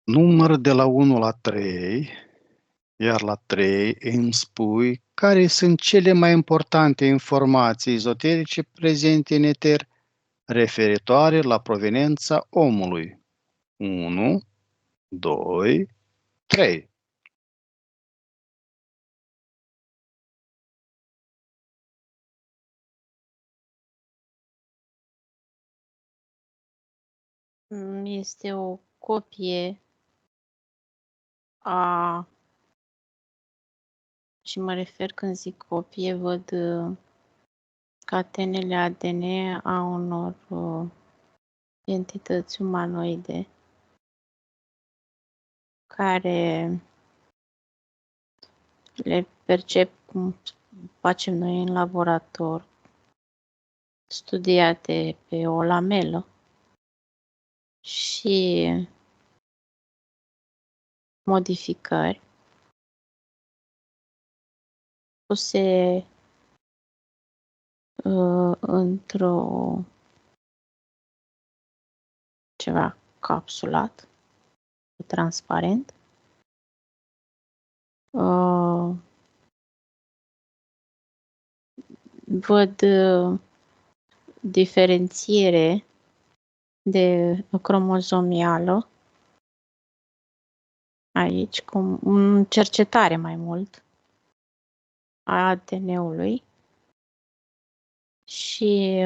Număr de la 1 la 3, iar la 3 îmi spui care sunt cele mai importante informații ezoterice prezente în eter referitoare la proveniența omului. 1, 2, 3. Este o copie a... Și mă refer când zic copie, văd catenele ADN a unor entități umanoide care le percep cum facem noi în laborator, studiate pe o lamelă și modificări puse într-o ceva capsulat, transparent. Văd diferențiere de cromozomială aici, cu cercetare mai mult a ADN-ului și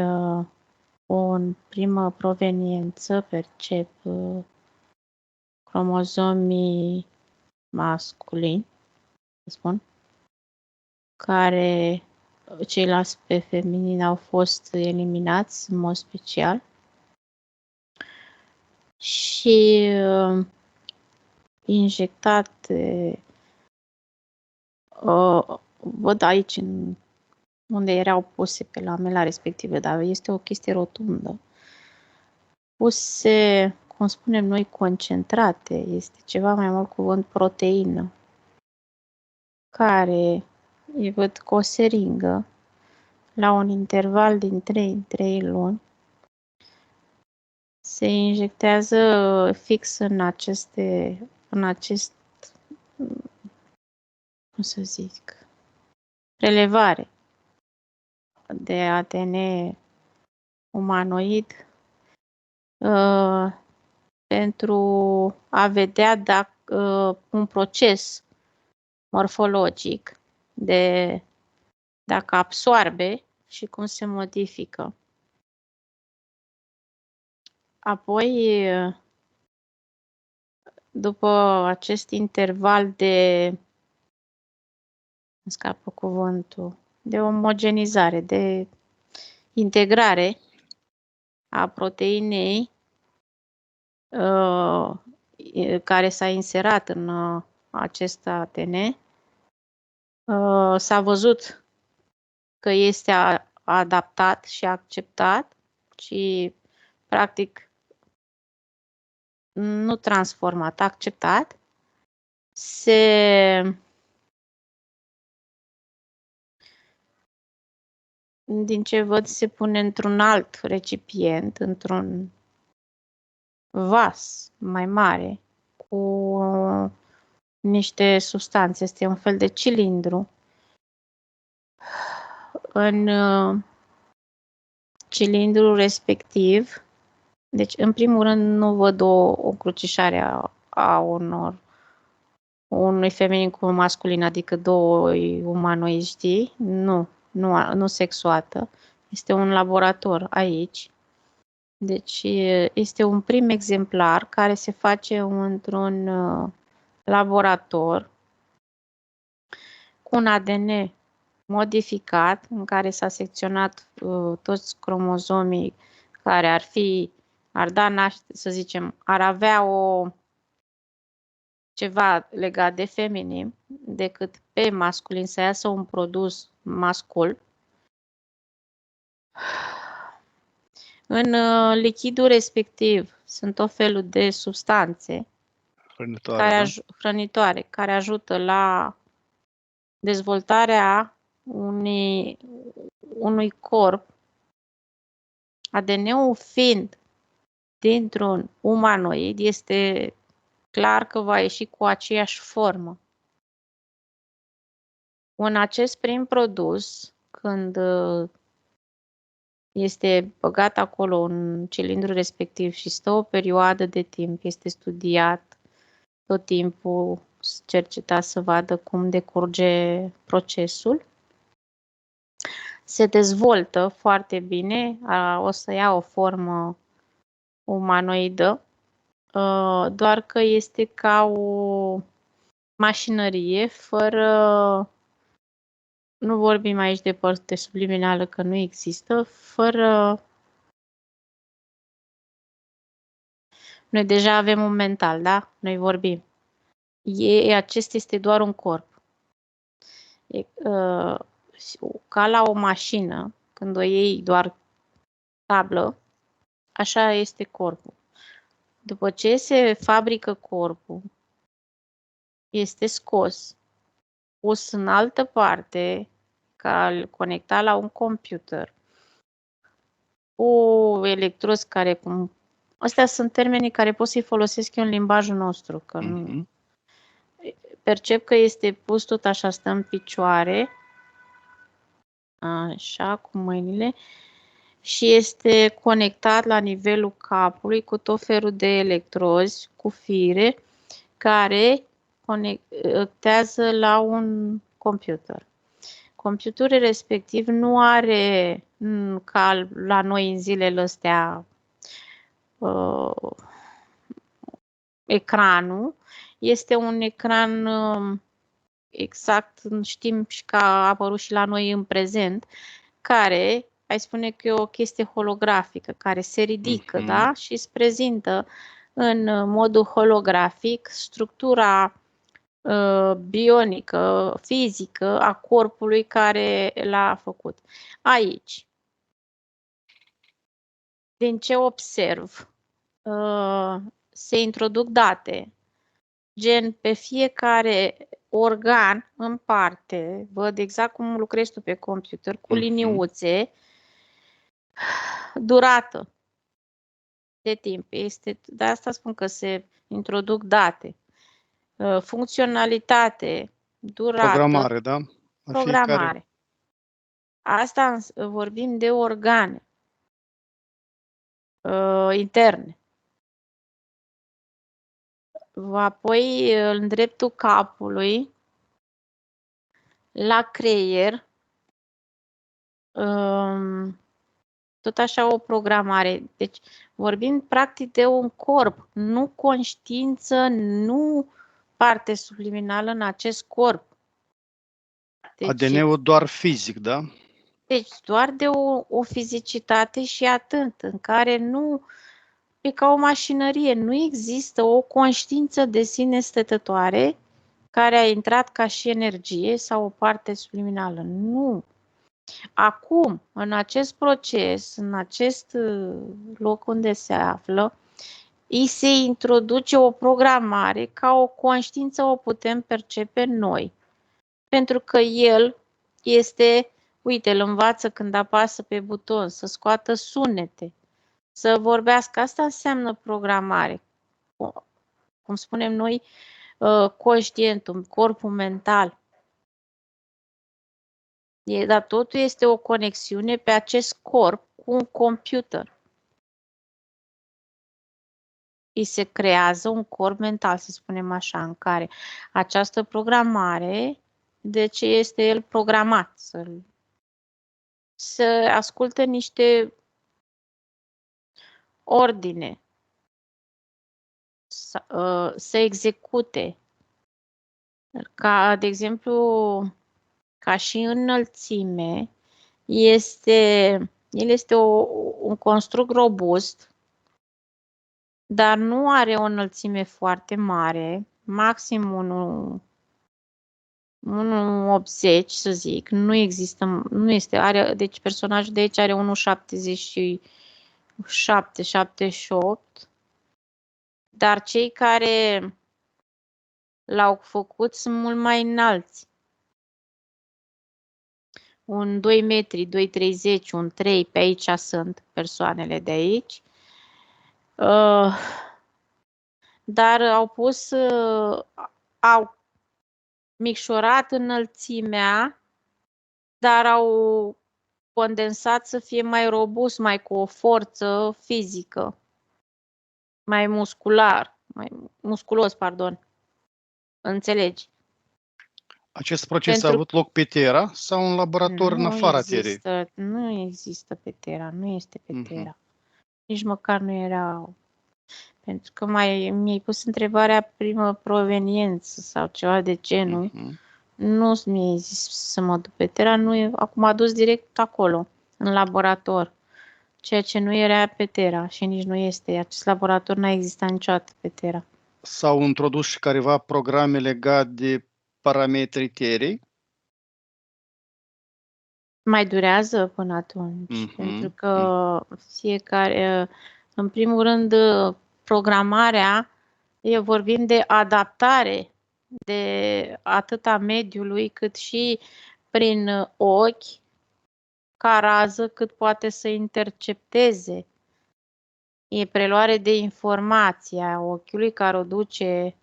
o primă proveniență percep cromozomii masculini, să spun, care ceilalți pe feminin au fost eliminați în mod special și injectate, văd aici unde erau puse pe lamela respectivă, dar este o chestie rotundă, puse, cum spunem noi, concentrate, este ceva mai mult cuvânt proteină, care îi văd cu o seringă la un interval din 3 în 3 luni, se injectează fix în acest, cum să zic, prelevare de ADN umanoid pentru a vedea dacă un proces morfologic de dacă absoarbe și cum se modifică. Apoi, după acest interval de, îmi scapă cuvântul, de omogenizare, de integrare a proteinei care s-a inserat în acest ADN, s-a văzut că este adaptat și acceptat și practic nu transformat, acceptat, din ce văd, se pune într-un alt recipient, într-un vas mai mare cu niște substanțe. Este un fel de cilindru. În cilindrul respectiv, deci în primul rând nu văd o crucișare a unui feminin cu un masculin, adică doi umanoiști, nu sexuată. Este un laborator aici. Deci este un prim exemplar care se face într-un laborator cu un ADN modificat în care s-a secționat toți cromozomii care ar da naștere, să zicem, ar avea ceva legat de feminin decât pe masculin, să iasă un produs mascul. În lichidul respectiv sunt o felul de substanțe hrănitoare care ajută la dezvoltarea unui corp, ADN-ul fiind dintr-un umanoid, este clar că va ieși cu aceeași formă. În acest prim produs, când este băgat acolo în cilindrul respectiv și stă o perioadă de timp, este studiat tot timpul, cercetat să vadă cum decurge procesul, se dezvoltă foarte bine, o să ia o formă umanoidă, doar că este ca o mașinărie fără, nu vorbim aici de parte subliminală că nu există, fără, noi deja avem un mental, da? Noi vorbim. Acesta este doar un corp. Ca la o mașină, când o iei doar tablă, așa este corpul. După ce se fabrică corpul, este scos, pus în altă parte, conectat la un computer, cu electrozi care, astea sunt termenii care pot să-i folosesc eu în limbajul nostru, că nu... Percep că este pus tot așa, stă în picioare, așa, cu mâinile, și este conectat la nivelul capului cu tot felul de electrozi, cu fire, care conectează la un computer. Computerul respectiv nu are, ca la noi în zilele astea, ecranul. Este un ecran exact, știm și că a apărut și la noi în prezent, care, hai spune că e o chestie holografică, care se ridică, da? Și îți prezintă în modul holografic structura bionică, fizică a corpului care l-a făcut. Aici, din ce observ, se introduc date, gen pe fiecare organ în parte, văd exact cum lucrezi tu pe computer, cu liniuțe, durată de timp. De asta spun că se introduc date. Funcționalitate, durată. Programare, da? Programare. Asta vorbim de organe interne. Apoi, în dreptul capului, la creier, tot așa o programare. Deci vorbim practic de un corp, nu conștiință, nu parte subliminală în acest corp. Deci, ADN-ul doar fizic, da? Deci doar de o fizicitate și atât, în care nu e ca o mașinărie, nu există o conștiință de sine stătătoare care a intrat ca și energie sau o parte subliminală. Nu. Acum, în acest proces, în acest loc unde se află, îi se introduce o programare, ca o conștiință o putem percepe noi. Pentru că el este, uite, îl învață când apasă pe buton, să scoată sunete, să vorbească. Asta înseamnă programare. Cum spunem noi, conștientul, corpul mental. Dar totul este o conexiune pe acest corp cu un computer. Îi se creează un corp mental, să spunem așa, în care această programare, de ce este el programat? Să asculte niște ordine, să execute. Ca, de exemplu, ca și înălțime, el este un construct robust, dar nu are o înălțime foarte mare, maxim 1,80, să zic. Nu există, nu este, deci personajul de aici are 1,77, 78, dar cei care l-au făcut sunt mult mai înalți. Un 2 metri, 2,30, un 3, pe aici sunt persoanele de aici. dar au micșorat înălțimea, dar au condensat să fie mai robust, mai cu o forță fizică, mai musculos, pardon. Înțelegi? Acest proces a avut loc pe Terra sau în laborator în afara Terei? Nu există pe Terra, nu este pe Mhm. Terra. Nici măcar nu erau. Pentru că mi-ai pus întrebarea primă proveniență sau ceva de genul. Nu mi-ai zis să mă duc pe Terra, acum m-a dus direct acolo, în laborator. Ceea ce nu era pe Terra și nici nu este. Acest laborator n-a existat niciodată pe Terra. S-au introdus și careva programe legate de parametrii Terei? Mai durează până atunci, pentru că fiecare, în primul rând, programarea, vorbim de adaptare de atât a mediului, cât și prin ochi, ca rază, cât poate să intercepteze. E preluare de informație a ochiului care o duce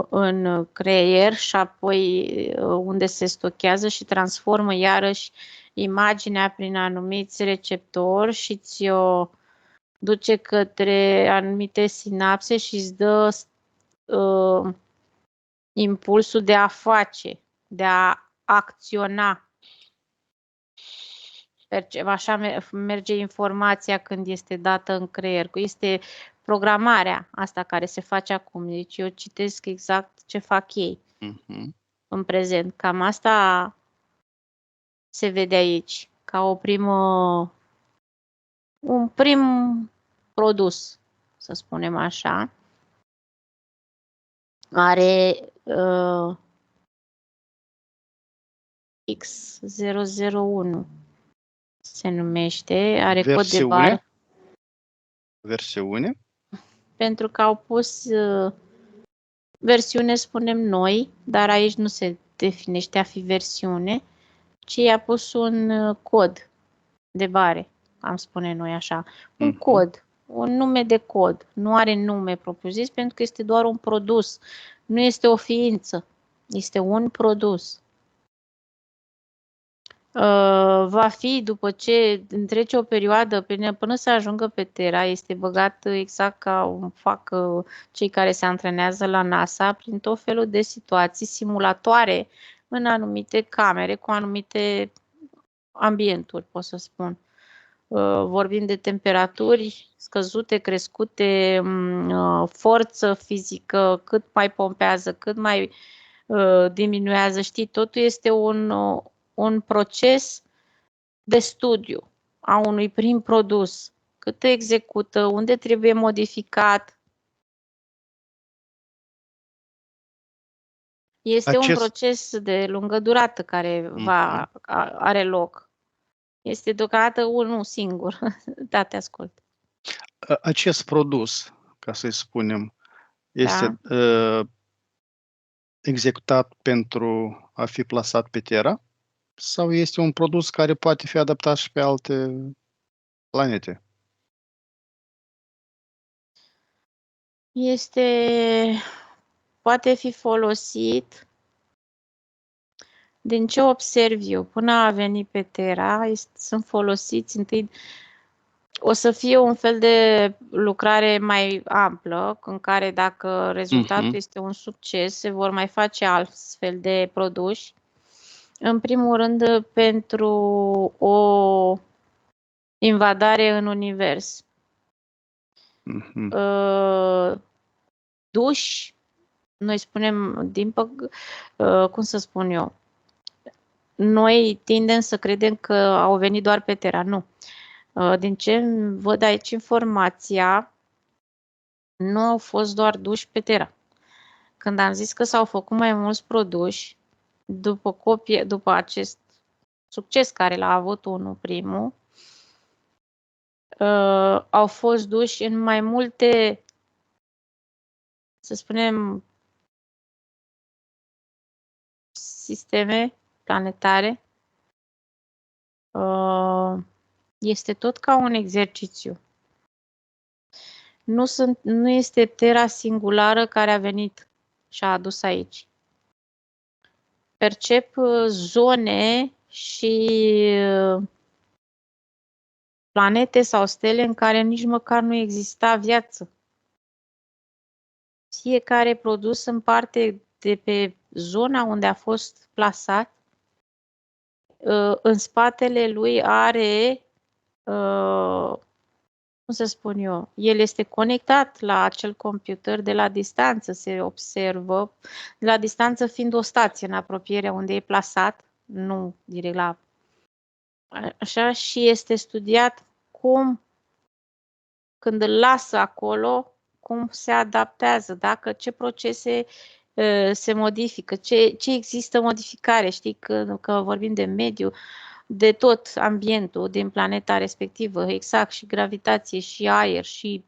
în creier și apoi unde se stochează și transformă iarăși imaginea prin anumiți receptori și ți-o duce către anumite sinapse și îți dă impulsul de a face, de a acționa. Așa merge informația când este dată în creier. Este programarea asta care se face acum. Deci eu citesc exact ce fac ei în prezent. Cam asta se vede aici, ca un prim produs, să spunem așa. Are X001 se numește, are cod de bară. Versiune? Pentru că au pus versiune, spunem noi, dar aici nu se definește a fi versiune, ci i-a pus un cod de bare, am spune noi așa. Un cod, un nume de cod. Nu are nume propriu-zis pentru că este doar un produs. Nu este o ființă. Este un produs. Va fi, după ce trece o perioadă până să ajungă pe Terra, este băgat exact ca fac cei care se antrenează la NASA prin tot felul de situații simulatoare în anumite camere cu anumite ambienturi, pot să spun. Vorbim de temperaturi scăzute, crescute, forță fizică, cât mai pompează, cât mai diminuează, știi, totul este un proces de studiu a unui prim produs. Cât execută, unde trebuie modificat. Este un proces de lungă durată care are loc. Este deocamdată unul singur. Da, te ascult. Acest produs, ca să-i spunem, este executat pentru a fi plasat pe Terra sau este un produs care poate fi adaptat și pe alte planete? Poate fi folosit, din ce observ eu, până a venit pe Terra, sunt folosiți întâi. O să fie un fel de lucrare mai amplă, în care dacă rezultatul este un succes, se vor mai face altfel de produși. În primul rând, pentru o invadare în univers. Duși, noi spunem, cum să spun eu, noi tindem să credem că au venit doar pe Terra. Nu. Din ce văd aici informația, nu au fost doar duși pe Terra. Când am zis că s-au făcut mai mulți produși, după acest succes care l-a avut primul, au fost duși în mai multe, să spunem, sisteme planetare. Este tot ca un exercițiu. Nu este Terra singulară care a venit și a adus aici. Percep zone și planete sau stele în care nici măcar nu exista viață. Fiecare produs în parte de pe zona unde a fost plasat, în spatele lui are, cum să spun eu, el este conectat la acel computer de la distanță, se observă, de la distanță fiind o stație în apropierea unde e plasat, nu direct la... Așa, și este studiat cum, când îl lasă acolo, cum se adaptează, dacă ce procese se modifică, ce există modificare, știi, că vorbim de mediu, de tot ambientul din planeta respectivă, exact, și gravitație, și aer, și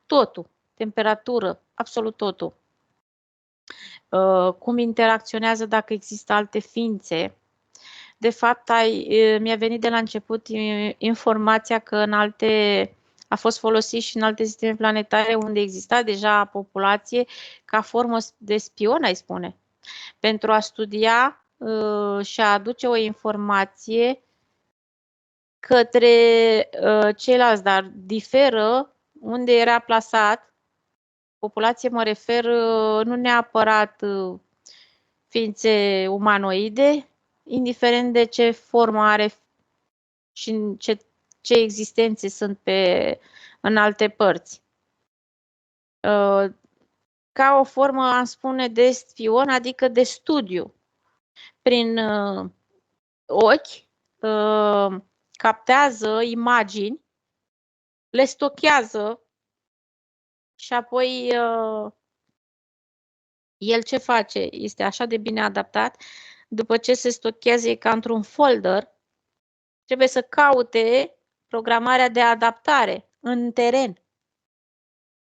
totul, temperatură, absolut totul. Cum interacționează dacă există alte ființe. De fapt, mi-a venit de la început informația că a fost folosit și în alte sisteme planetare unde exista deja populație ca formă de spion, ai spune, pentru a studia și a aduce o informație către ceilalți, dar diferă unde era plasat. Populație mă refer nu neapărat ființe umanoide, indiferent de ce formă are și ce existențe sunt în alte părți. Ca o formă, am spune, de spion, adică de studiu. Prin ochi captează imagini, le stochează și apoi el ce face? Este așa de bine adaptat. După ce se stochează, e ca într-un folder, trebuie să caute programarea de adaptare în teren.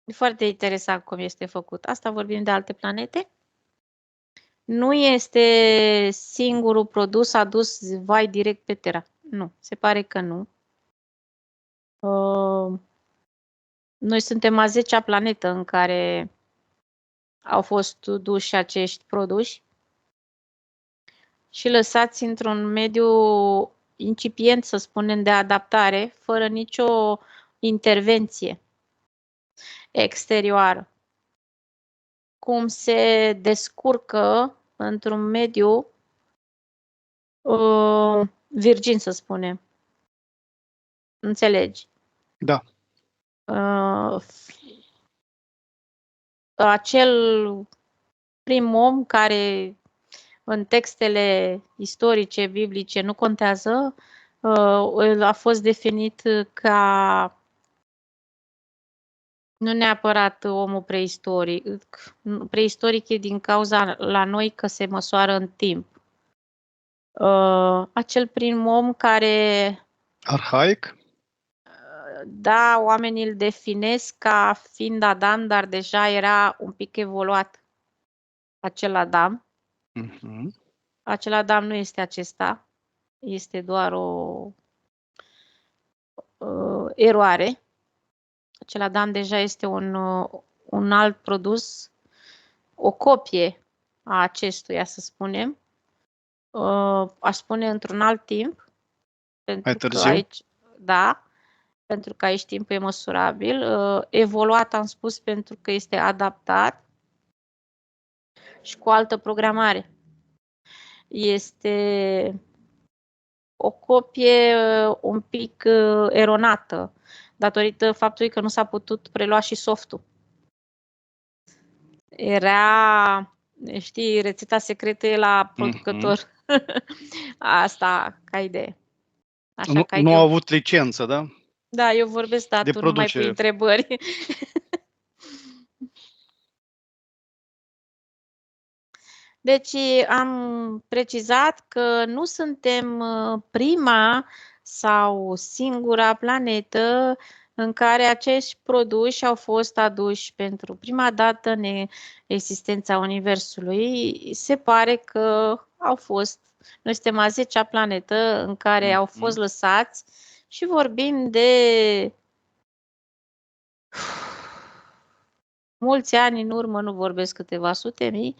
E foarte interesant cum este făcut. Asta vorbim de alte planete. Nu este singurul produs adus vai direct pe Terra. Nu, se pare că nu. Noi suntem a 10-a planetă în care au fost duși acești produși și lăsați într-un mediu incipient, să spunem, de adaptare, fără nicio intervenție exterioară. Cum se descurcă într-un mediu virgin, să spunem. Înțelegi? Da. Acel prim om care în textele istorice, biblice, nu contează, a fost definit ca nu neapărat omul preistoric. Preistoric e din cauza la noi că se măsoară în timp. Acel prim om care... Arhaic? Da, oamenii îl definesc ca fiind Adam, dar deja era un pic evoluat acel Adam. Acel Adam nu este acesta, este doar o eroare. Acel Adam deja este un alt produs, o copie a acestuia, să spunem. Aș spune într-un alt timp, pentru că aici, da, pentru că aici timpul e măsurabil. Evoluat, am spus, pentru că este adaptat și cu altă programare. Este o copie un pic eronată, datorită faptului că nu s-a putut prelua și softul. Era, știi, rețeta secretă e la producător. Asta ca idee. Așa, nu au avut licență, da? Da, eu vorbesc, dar tu nu mai pui întrebări. Deci am precizat că nu suntem prima sau singura planetă în care acești produși au fost aduși pentru prima dată în existența Universului. Se pare că au fost. Noi suntem a 10-a planetă în care au fost lăsați și vorbim de mulți ani în urmă, nu vorbesc câteva sute mii,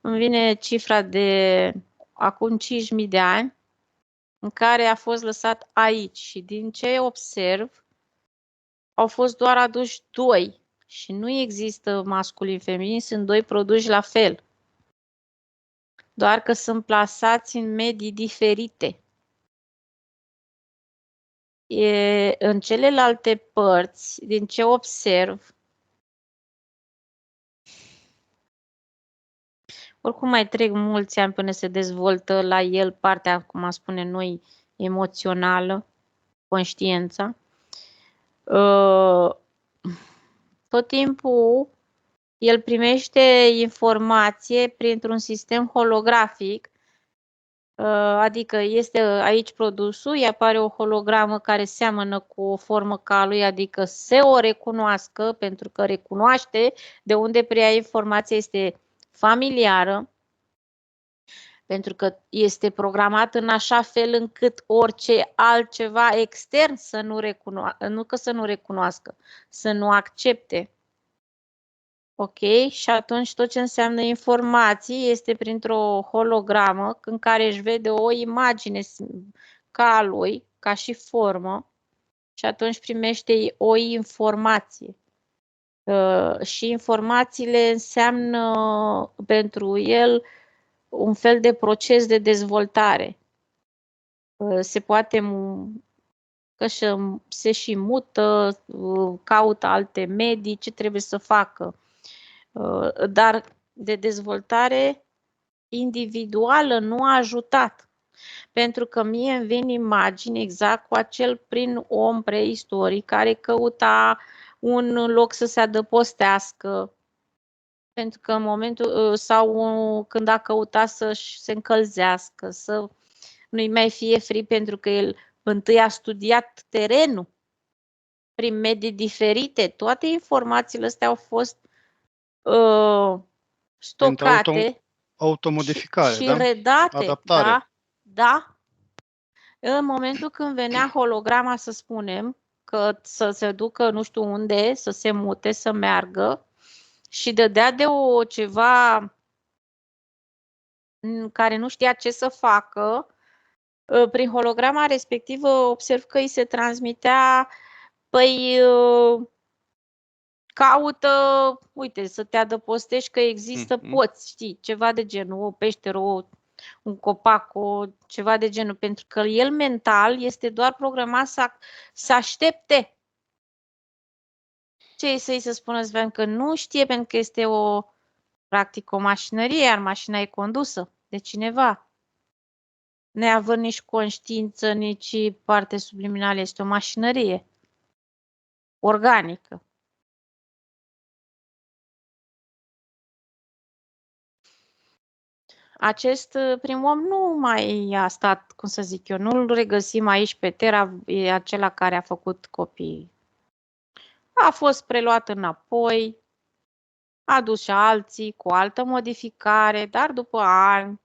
îmi vine cifra de acum 5.000 de ani, în care a fost lăsat aici și din ce observ, au fost doar aduși 2 și nu există masculin-feminin, sunt 2 produși la fel. Doar că sunt plasați în medii diferite. În celelalte părți, din ce observ, oricum mai trec mulți ani până se dezvoltă la el partea, cum am spune noi, emoțională, conștiința. Tot timpul el primește informație printr-un sistem holografic, adică este aici produsul, îi apare o hologramă care seamănă cu o formă ca a lui, adică se o recunoască pentru că recunoaște de unde preia informația, este familiară, pentru că este programat în așa fel încât orice altceva extern să nu recunoască, nu că să nu recunoască, să nu accepte. Ok? Și atunci tot ce înseamnă informații este printr-o hologramă în care își vede o imagine ca a lui, ca și formă, și atunci primește o informație. Și informațiile înseamnă pentru el un fel de proces de dezvoltare. Se poate că se și mută, caută alte medii, ce trebuie să facă. Dar de dezvoltare individuală nu a ajutat. Pentru că mie îmi vin imagini exact cu acel prim om preistoric care căuta un loc să se adăpostească, pentru că în momentul sau când a căutat să se încălzească, să nu-i mai fie frig, pentru că el întâi a studiat terenul prin medii diferite. Toate informațiile astea au fost stocate automodificare, și da? redate. Adaptare. Da. În momentul când venea holograma, să spunem, că să se ducă nu știu unde, să se mute, să meargă și dădea de ceva în care nu știa ce să facă, prin holograma respectivă observ că îi se transmitea, păi caută, uite, să te adăpostești că există poți, știi, ceva de genul, o peșteră, un copac, ceva de genul, pentru că el mental este doar programat să aștepte. Ce să-i să spună, Sven, că nu știe, pentru că este practic o mașinărie, iar mașina e condusă de cineva. Neavând nici conștiință, nici parte subliminală, este o mașinărie organică. Acest prim om nu mai a stat, cum să zic eu, nu-l regăsim aici pe Terra, e acela care a făcut copii. A fost preluat înapoi, a dus și alții cu altă modificare, dar după ani.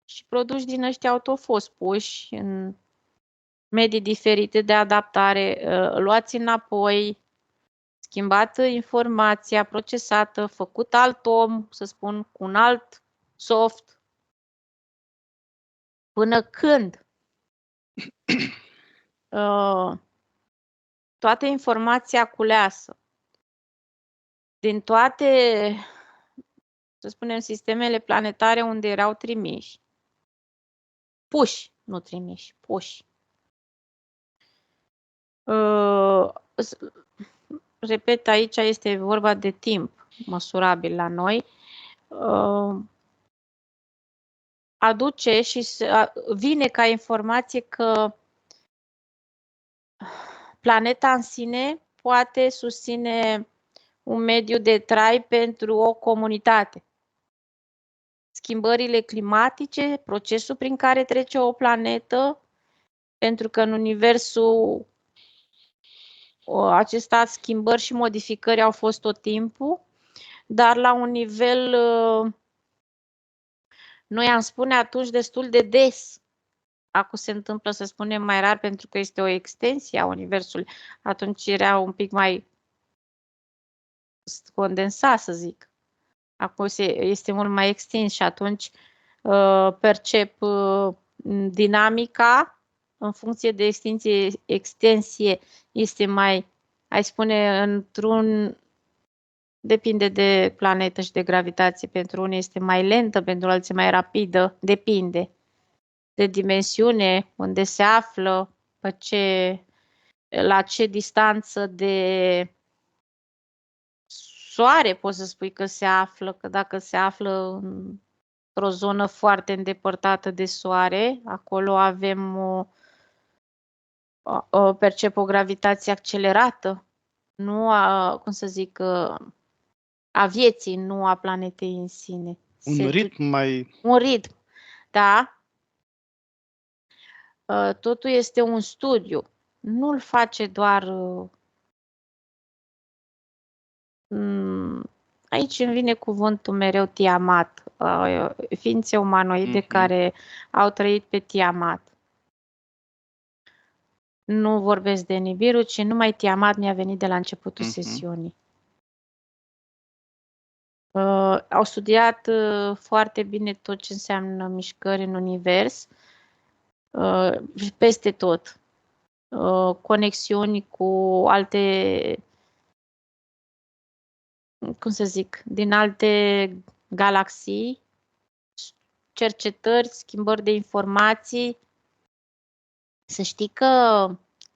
Și produși din ăștia au fost puși în medii diferite de adaptare, luați înapoi, schimbată informația, procesată, făcut alt om, să spun, cu un alt soft, până când toată informația culeasă din toate, să spunem, sistemele planetare unde erau trimiși, puși, nu trimiși, puși. Repet, aici este vorba de timp măsurabil la noi. Aduce și vine ca informație că planeta în sine poate susține un mediu de trai pentru o comunitate. Schimbările climatice, procesul prin care trece o planetă, pentru că în universul acesta schimbări și modificări au fost tot timpul, dar la un nivel, noi am spune atunci destul de des. Acum se întâmplă să spunem mai rar pentru că este o extensie a universului. Atunci era un pic mai condensa, să zic. Acum este mult mai extins și atunci percep dinamica în funcție de extensie este mai, ai spune, depinde de planetă și de gravitație. Pentru unii este mai lentă, pentru alții mai rapidă, depinde de dimensiune, unde se află, la ce distanță de soare poți să spui că se află, că dacă se află într-o zonă foarte îndepărtată de soare, acolo avem percep o gravitație accelerată, nu cum să zic, a vieții, nu a planetei în sine. Un ritm mai... Un ritm, da. Totul este un studiu. Nu-l face doar... Aici îmi vine cuvântul mereu Tiamat, ființe umanoide care au trăit pe Tiamat. Nu vorbesc de Nibiru, ci numai Tiamat mi-a venit de la începutul sesiunii. Au studiat foarte bine tot ce înseamnă mișcări în univers, peste tot. Conexiuni cu alte, cum să zic, din alte galaxii, cercetări, schimbări de informații. Să știi că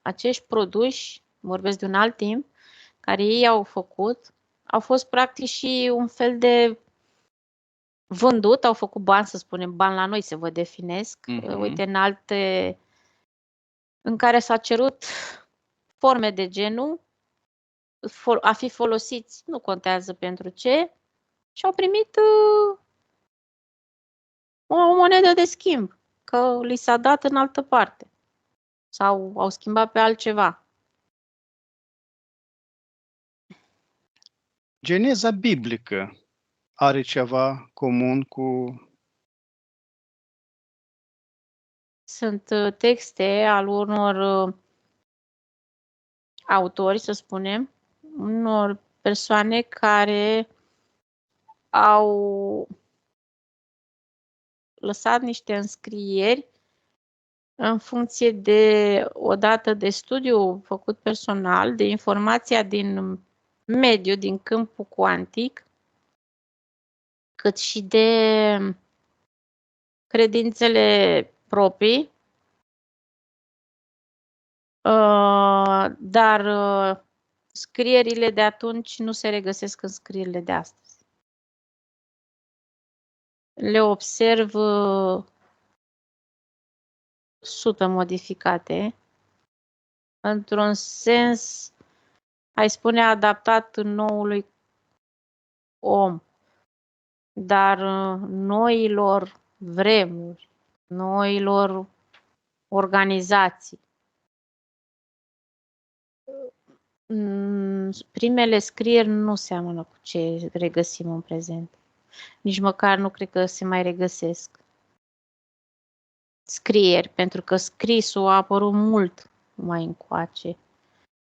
acești produși, vorbesc de un alt timp, care ei au făcut, au fost practic și un fel de vândut, au făcut bani, să spunem, bani la noi se vă definesc, uite, în alte, în care s-a cerut forme de genul, a fi folosiți, nu contează pentru ce, și au primit o monedă de schimb, că li s-a dat în altă parte sau au schimbat pe altceva. Geneza biblică are ceva comun cu... Sunt texte al unor autori, să spunem, unor persoane care au lăsat niște înscrieri în funcție de o dată de studiu făcut personal, de informația din mediu, din câmpul cuantic, cât și de credințele proprii, dar scrierile de atunci nu se regăsesc în scrierile de astăzi. Le observ super modificate, într-un sens, ai spune, adaptat noului om, dar noilor vremuri, noilor organizații. Primele scrieri nu seamănă cu ce regăsim în prezent. Nici măcar nu cred că se mai regăsesc scrieri, pentru că scrisul a apărut mult mai încoace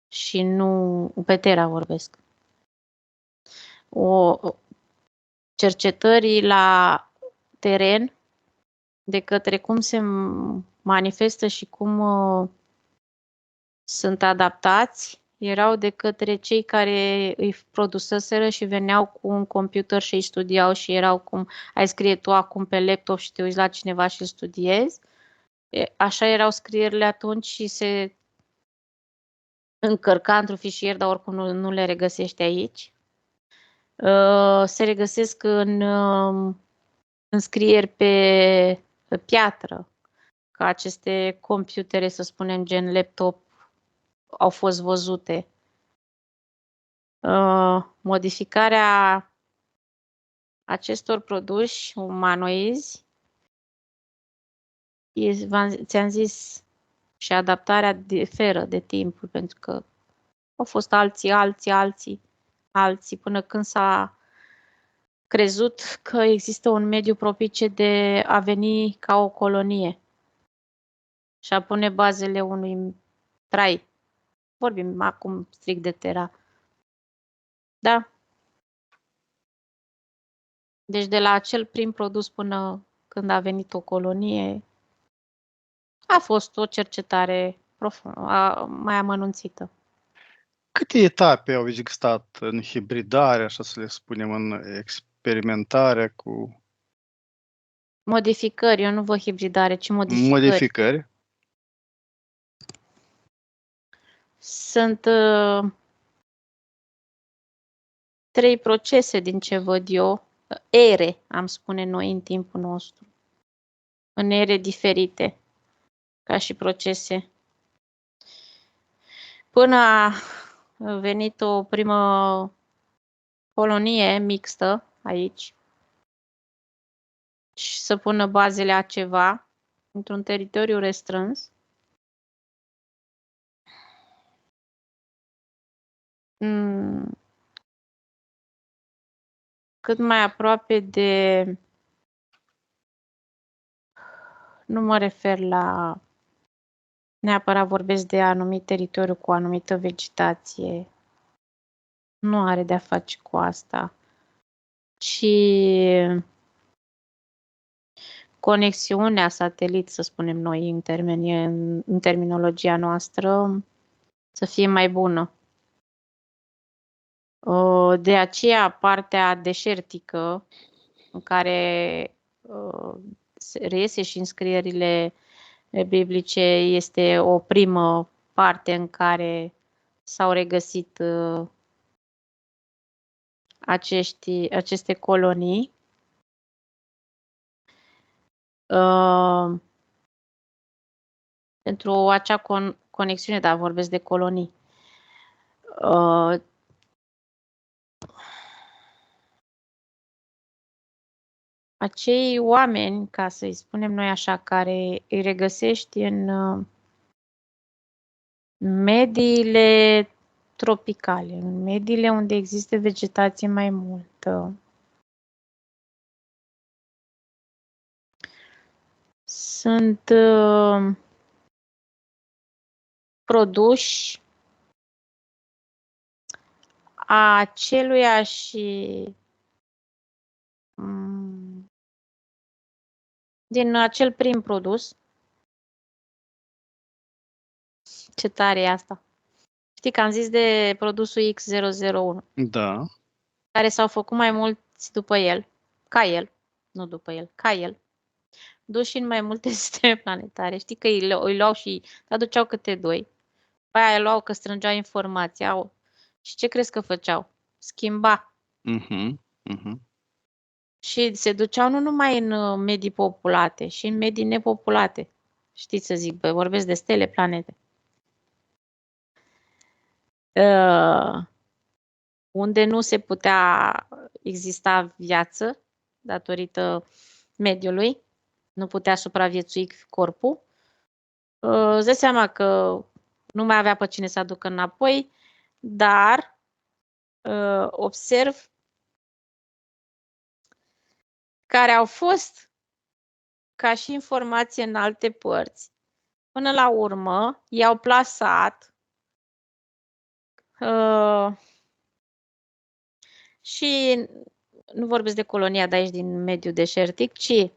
și nu pe Terra vorbesc. Cercetării la teren de către cum se manifestă și cum sunt adaptați erau de către cei care îi produseseră și veneau cu un computer și îi studiau și erau cum ai scrie tu acum pe laptop și te uiți la cineva și îl studiezi. Așa erau scrierile atunci și se încărca într-un fișier, dar oricum nu le regăsești aici. Se regăsesc în scrieri pe piatră, că aceste computere, să spunem, gen laptop, au fost văzute. Modificarea acestor produși umanoizi, ți-am zis, și adaptarea diferă de timpul, pentru că au fost alții, până când s-a crezut că există un mediu propice de a veni ca o colonie și a pune bazele unui trai. Vorbim acum strict de Terra. Da, Deci de la acel prim produs până când a venit o colonie, a fost o cercetare mai amănunțită. Câte etape au existat în hibridare, așa să le spunem, în experimentarea cu Modificări, eu nu văd hibridare, ci modificări. modificări? Sunt 3 procese din ce văd eu, ere, am spune noi în timpul nostru, în ere diferite, ca și procese. Până a venit o primă colonie mixtă aici și să pună bazele a ceva într-un teritoriu restrâns. Cât mai aproape de... Nu mă refer la... Neapărat vorbesc de anumit teritoriu cu anumită vegetație. Nu are de-a face cu asta. Ci conexiunea satelit, să spunem noi, în terminologia noastră, să fie mai bună. De aceea, partea deșertică, în care reiese și în scrierile biblice, este o primă parte în care s-au regăsit aceste colonii. Pentru acea conexiune, dar vorbesc de colonii. Acei oameni, ca să-i spunem noi așa, care îi regăsești în mediile tropicale, în mediile unde există vegetație mai multă, sunt produși a aceluiași din acel prim produs. Ce tare e asta! Știi că am zis de produsul X001. Da. Care s-au făcut mai mulți după el, ca el, nu după el, ca el, duși în mai multe sisteme planetare. Știi că îi luau și aduceau câte 2. Pe aia îi luau că strângeau informația. Și ce crezi că făceau? Schimba. Și se duceau nu numai în medii populate, și în medii nepopulate. Știți să zic, vorbesc de stele, planete. Unde nu se putea exista viață datorită mediului, nu putea supraviețui corpul. Îți dai seama că nu mai avea pe cine să aducă înapoi, dar observ care au fost ca și informație în alte părți. Până la urmă, i-au plasat și nu vorbesc de colonia de aici din mediul deșertic, ci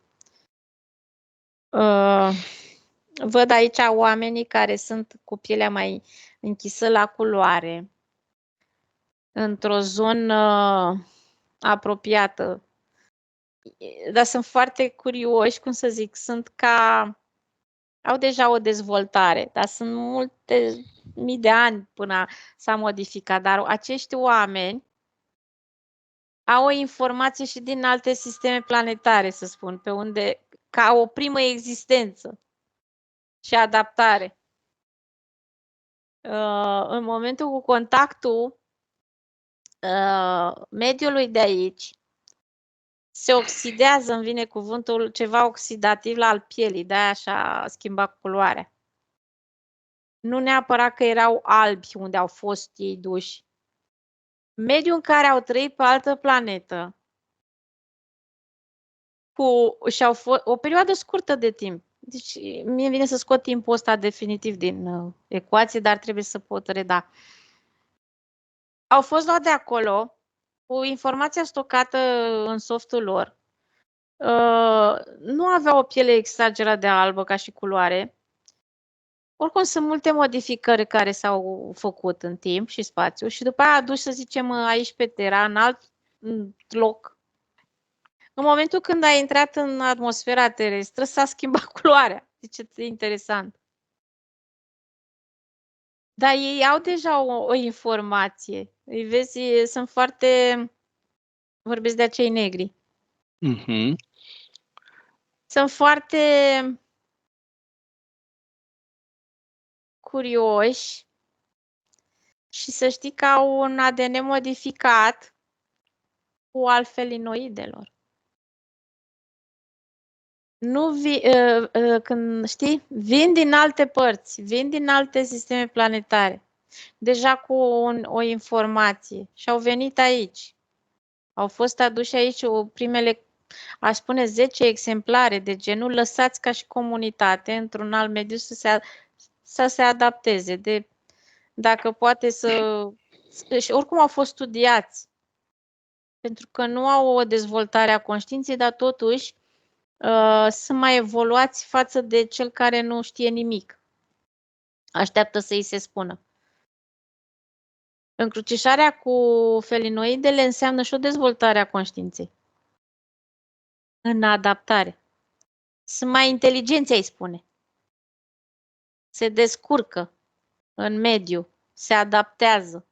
văd aici oamenii care sunt cu pielea mai închisă la culoare, într-o zonă apropiată. Dar sunt foarte curioși, cum să zic, au deja o dezvoltare, dar sunt multe mii de ani până s-a modificat, dar acești oameni au o informație și din alte sisteme planetare, să spun, pe unde, ca o primă existență și adaptare. În momentul cu contactul mediului de aici, se oxidează, îmi vine cuvântul, ceva oxidativ la al pielii, de-aia așa schimba culoarea. Nu neapărat că erau albi unde au fost ei duși. Mediul în care au trăit pe altă planetă, și-au fost o perioadă scurtă de timp. Deci mie vine să scot timpul ăsta definitiv din ecuație, dar trebuie să pot reda. Au fost luat de acolo cu informația stocată în softul lor, nu avea o piele exagerat de albă ca și culoare. Oricum sunt multe modificări care s-au făcut în timp și spațiu și după aia aduci, să zicem, aici pe Terra, în alt loc. În momentul când a intrat în atmosfera terestră, s-a schimbat culoarea. Zice, e interesant. Dar ei au deja o informație. Îi vezi, sunt foarte... Vorbesc de acei negri. Mhm. Sunt foarte curioși și să știi că au un ADN modificat cu al felinoidelor. Nu când știi, vin din alte părți, vin din alte sisteme planetare, deja cu o informație și au venit aici. Au fost aduși aici primele, aș spune, 10 exemplare de genul, lăsați ca și comunitate într-un alt mediu să se adapteze. Dacă poate și oricum au fost studiați, pentru că nu au o dezvoltare a conștiinței, dar totuși sunt mai evoluați față de cel care nu știe nimic. Așteaptă să îi se spună. Încrucișarea cu felinoidele înseamnă și o dezvoltare a conștiinței. În adaptare. Sunt mai inteligenți, ai spune. Se descurcă în mediu, se adaptează.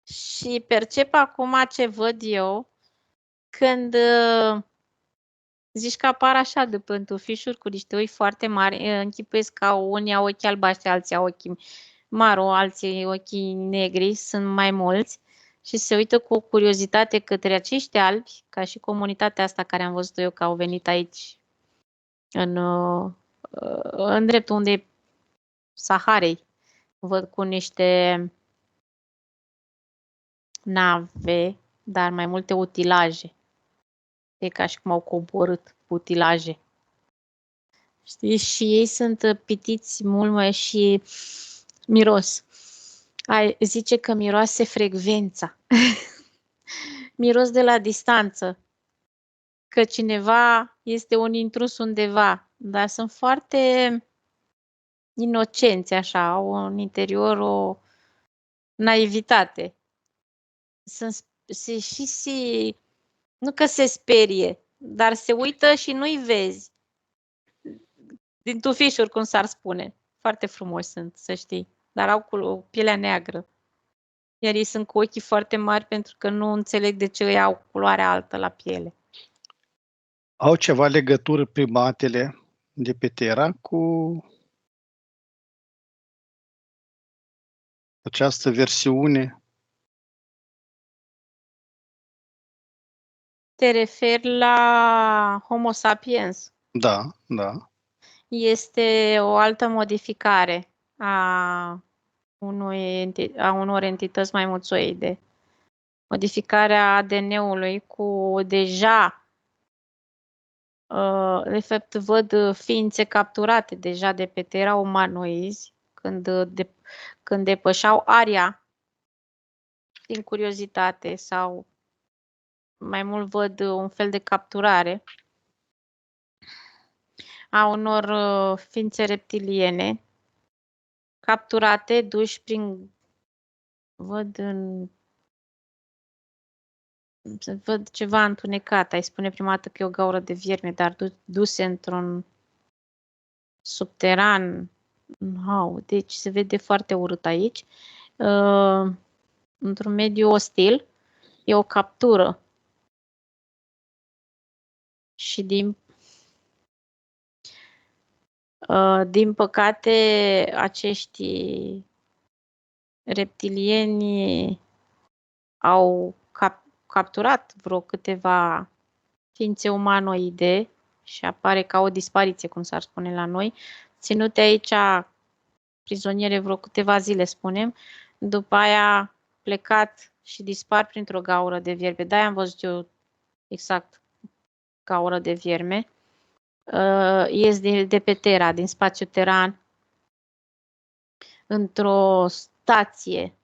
Și percep acum ce văd eu când zici că apar așa de pântufișuri cu niște ochi foarte mari, închipuiesc că unii au ochi albaștri, alții au ochi maro, alții ochii negri, sunt mai mulți și se uită cu curiozitate către acești albi, ca și comunitatea asta care am văzut eu că au venit aici în dreptul unde e Saharei. Văd cu niște nave, dar mai multe utilaje. E ca și cum au coborât utilaje. Știi? Și ei sunt pitiți mult mai și miros. Zice că miroase frecvența. Miros de la distanță. Că cineva este un intrus undeva. Dar sunt foarte inocenți așa, au în interior o naivitate. Nu că se sperie, dar se uită și nu-i vezi. Din tufișuri, cum s-ar spune. Foarte frumoși sunt, să știi. Dar au cu pielea neagră. Iar ei sunt cu ochii foarte mari pentru că nu înțeleg de ce îi au culoare altă la piele. Au ceva legătură primatele de pe Terra cu această versiune? Te referi la Homo sapiens. Da, da. Este o altă modificare a unor entități maimuțoide. Modificarea ADN-ului cu deja, de fapt, văd ființe capturate deja de pe Terra, umanoizi, când depășeau aria din curiozitate sau mai mult văd un fel de capturare a unor ființe reptiliene capturate, duși prin, văd ceva întunecat. Ai spune prima dată că e o gaură de vierme, dar duse într-un subteran. Wow, deci se vede foarte urât aici. Într-un mediu ostil, e o captură. Și din păcate, acești reptilieni au capturat vreo câteva ființe umanoide și apare ca o dispariție, cum s-ar spune la noi, ținute aici prizoniere vreo câteva zile, spunem, după aia plecat și dispar printr-o gaură de vierme. De-aia am văzut eu exact gaură de vierme. Ies de pe Terra, din spațiu teran, într-o stație.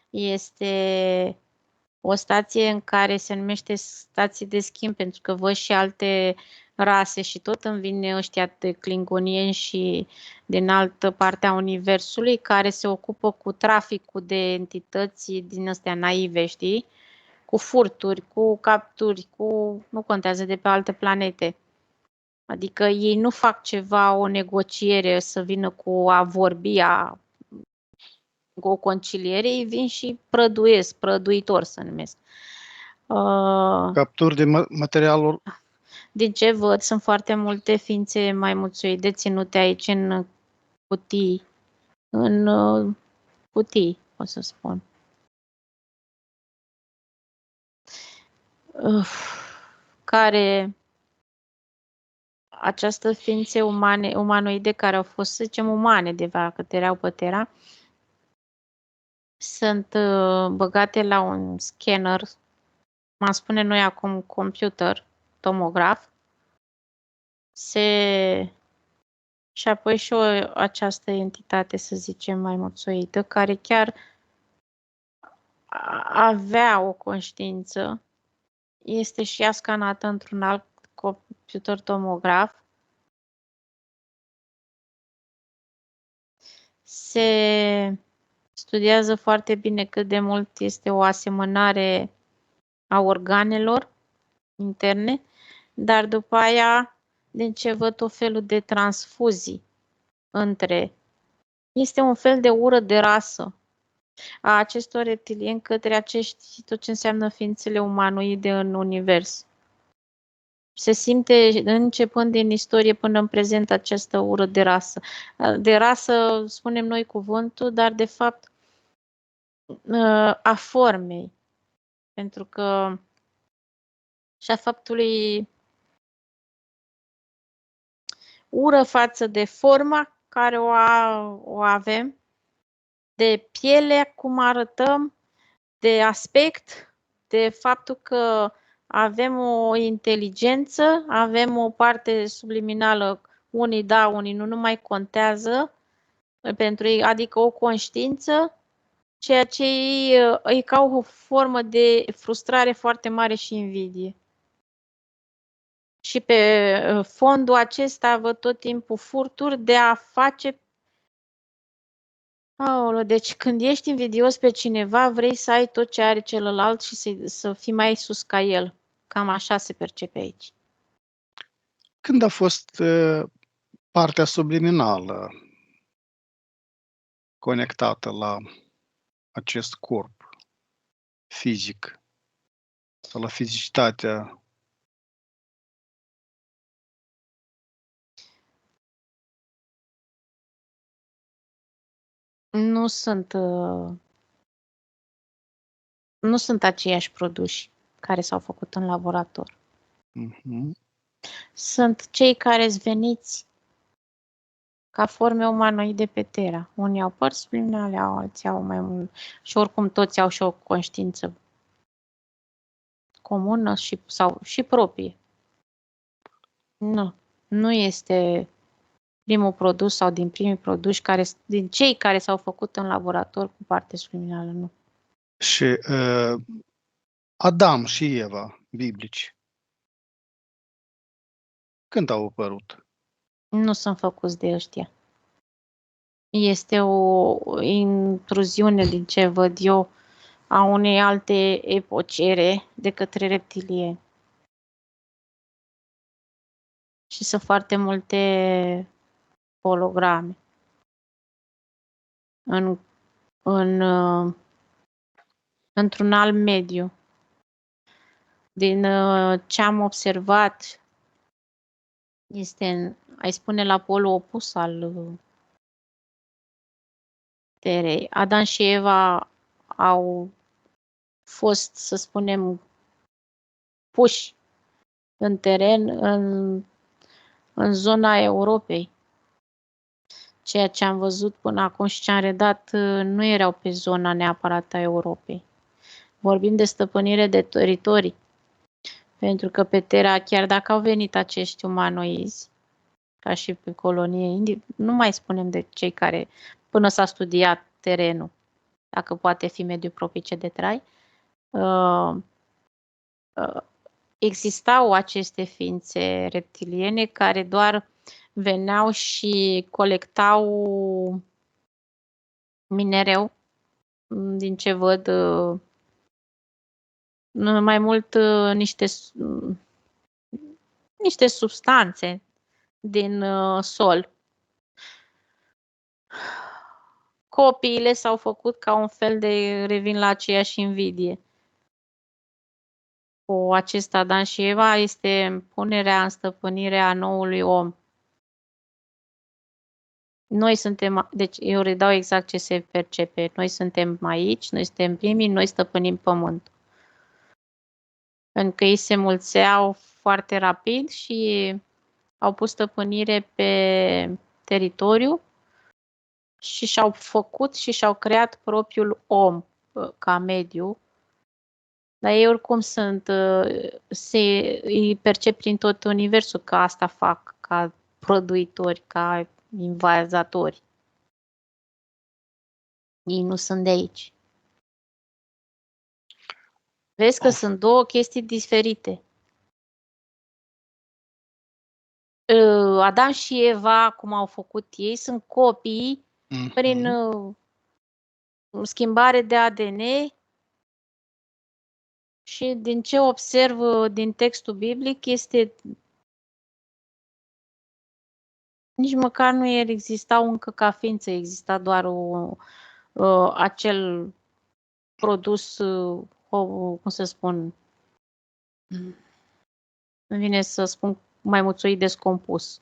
Este o stație în care se numește stație de schimb, pentru că văd și alte rase și tot îmi vine ăștia de klingonieni și din altă parte a universului care se ocupă cu traficul de entități din astea naive, știi? Cu furturi, cu capturi, nu contează, de pe alte planete. Adică ei nu fac ceva, o negociere, să vină cu a vorbi, cu o conciliere, ei vin și prăduiesc, prăduitor să numesc. Capturi de materialul. Din ce văd, sunt foarte multe ființe maimuțoide ținute aici în cutii, o să spun. Care această ființe umanoide care au fost, să zicem, umane de câte erau pe Terra, sunt băgate la un scanner, m-am spune noi acum computer, tomograf, și apoi și această entitate, să zicem, maimuțoidă, care chiar avea o conștiință, este și ea scanată într-un alt computer tomograf. Se studiază foarte bine cât de mult este o asemănare a organelor interne, dar după aia, din ce văd, o felul de transfuzii între. Este un fel de ură de rasă a acestor reptilieni către acești, tot ce înseamnă ființele umanoide în univers. Se simte, începând din istorie până în prezent, această ură de rasă. De rasă, spunem noi cuvântul, dar de fapt a formei. Pentru că și a faptului ură față de forma care o avem, de piele, cum arătăm, de aspect, de faptul că avem o inteligență, avem o parte subliminală, unii da, unii nu mai contează pentru ei, adică o conștiință, ceea ce e ca o formă de frustrare foarte mare și invidie. Și pe fondul acesta văd tot timpul furturi de a face. Aoleu, deci când ești invidios pe cineva, vrei să ai tot ce are celălalt și să fii mai sus ca el. Cam așa se percepe aici. Când a fost partea subliminală conectată la acest corp fizic sau la fizicitatea? Nu sunt aceiași produși care s-au făcut în laborator. Sunt cei care sunt veniți ca forme umanoide pe Terra. Unii au părți subliminale, alții au mai mult. Și oricum toți au și o conștiință comună sau proprie. Nu este primul produs sau din primii produși, din cei care s-au făcut în laborator cu parte subliminală, nu. Și Adam și Eva, biblici, când au apărut? Nu sunt făcuți de ăștia. Este o intruziune, din ce văd eu, a unei alte epocere de către reptilieni. Și sunt foarte multe holograme. Într-un alt mediu. Din ce am observat, este, ai spune, la polul opus al Terei. Adam și Eva au fost, să spunem, puși în teren în zona Europei. Ceea ce am văzut până acum și ce am redat nu erau pe zona neapărat a Europei. Vorbim de stăpânire de teritorii. Pentru că pe Terra, chiar dacă au venit acești umanoizi, ca și pe colonie, nu mai spunem de cei care, până s-a studiat terenul, dacă poate fi mediul propice de trai, existau aceste ființe reptiliene care doar veneau și colectau minereu, din ce văd, mai mult niște substanțe din sol. Copiile s-au făcut ca un fel de, revin la aceeași invidie. Cu acest Adam și Eva este punerea în stăpânire a noului om. Noi suntem, deci eu redau exact ce se percepe. Noi suntem aici, noi suntem primii, noi stăpânim pământul. Pentru că ei se mulțeau foarte rapid și au pus stăpânire pe teritoriu și și-au făcut și și-au creat propriul om ca mediu. Dar ei oricum îi percep prin tot universul că asta fac, ca prăduitori, ca invazatori. Ei nu sunt de aici. Vezi că sunt două chestii diferite. Adam și Eva, cum au făcut ei, sunt copii prin schimbare de ADN și din ce observ din textul biblic este nici măcar nu existau încă ca ființă, exista doar acel produs, cum să spun, îmi vine să spun maimuțoi descompus.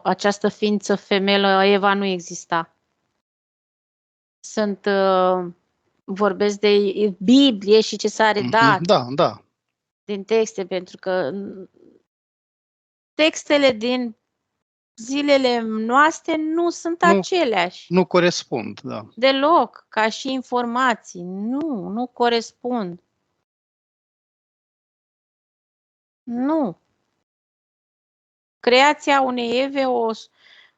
Această ființă femelă, Eva, nu exista. Vorbesc de Biblie și ce s-a redat Da. din texte, pentru că textele din zilele noastre nu sunt aceleași. Nu corespund, da. Deloc, ca și informații. Nu corespund. Nu. Creația unei Eve,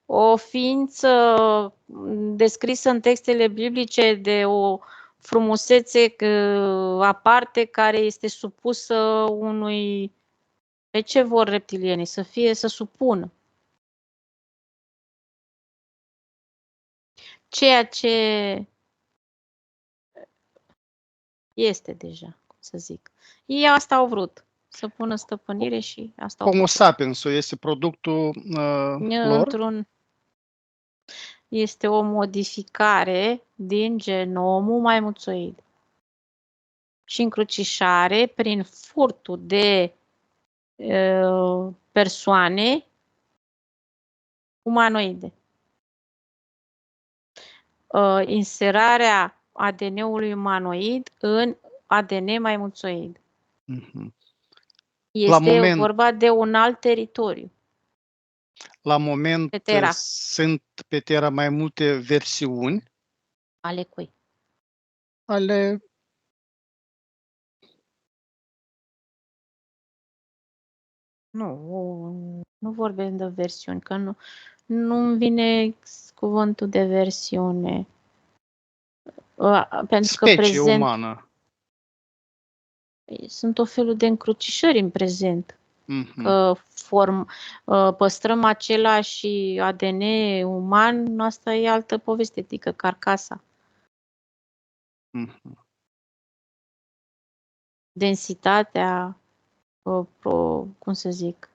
o ființă descrisă în textele biblice de o frumusețe aparte care este supusă unui... Pe ce vor reptilienii? Să supună. Ceea ce este deja, cum să zic. Ei asta au vrut, să pună stăpânire și asta au Homo făcut. sapiens-ul este productul lor? Este o modificare din genomul maimuțoid și încrucișare prin furtul de persoane umanoide. Inserarea ADN-ului umanoid în ADN maimuțoid. Este vorba de un alt teritoriu. La moment sunt pe Terra mai multe versiuni. Ale cui? Ale... Nu vorbim de versiuni, că nu-mi vine cuvântul de versiune. Pentru că prezent umană. sunt o felul de încrucișări în prezent. Că păstrăm același ADN uman, asta e altă poveste, adică carcasa. Densitatea, cum să zic,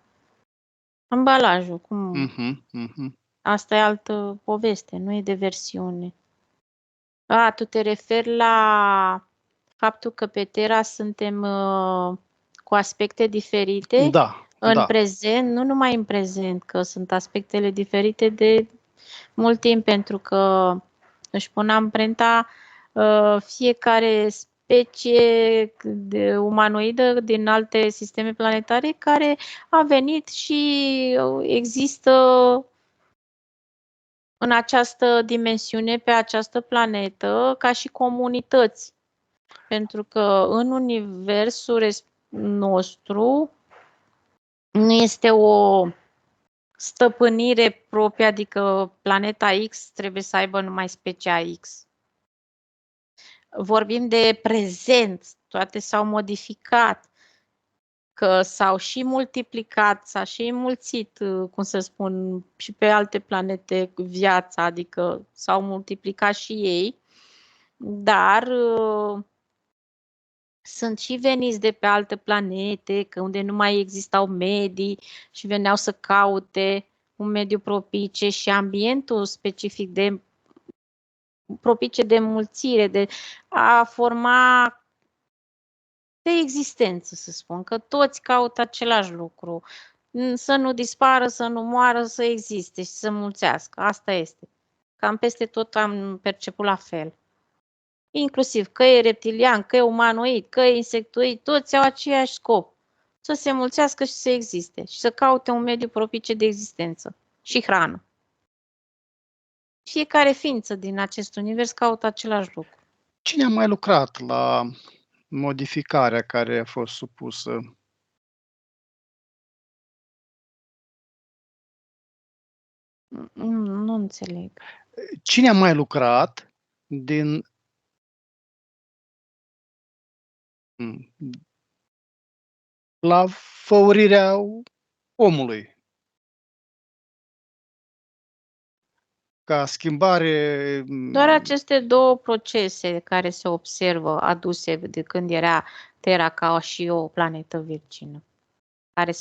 ambalajul. Asta e altă poveste, nu e de versiune. Tu te referi la faptul că pe Terra suntem cu aspecte diferite? În prezent, nu numai în prezent, că sunt aspectele diferite de mult timp, pentru că își pun amprenta fiecare specie de umanoidă din alte sisteme planetare care a venit și există în această dimensiune, pe această planetă, ca și comunități. Pentru că în universul nostru nu este o stăpânire proprie, adică planeta X trebuie să aibă numai specia X. vorbim de prezent, toate s-au modificat, că s-au și multiplicat, s-a și înmulțit, cum să spun, și pe alte planete viața, adică s-au multiplicat și ei, dar sunt și veniți de pe alte planete, că unde nu mai existau medii și veneau să caute un mediu propice și ambientul specific propice de înmulțire, de a forma de existență, să spun, că toți caută același lucru, să nu dispară, să nu moară, să existe și să mulțească. Asta este. Cam peste tot am perceput la fel. Inclusiv că e reptilian, că e umanoid, că e insectoid, toți au aceeași scop. Să se mulțească și să existe și să caute un mediu propice de existență și hrană. Fiecare ființă din acest univers caută același lucru. Cine a mai lucrat la modificarea care a fost supusă? Nu înțeleg. Cine a mai lucrat la făurirea omului? Ca schimbare. Doar aceste două procese care se observă aduse de când era Terra ca și o planetă virgină, care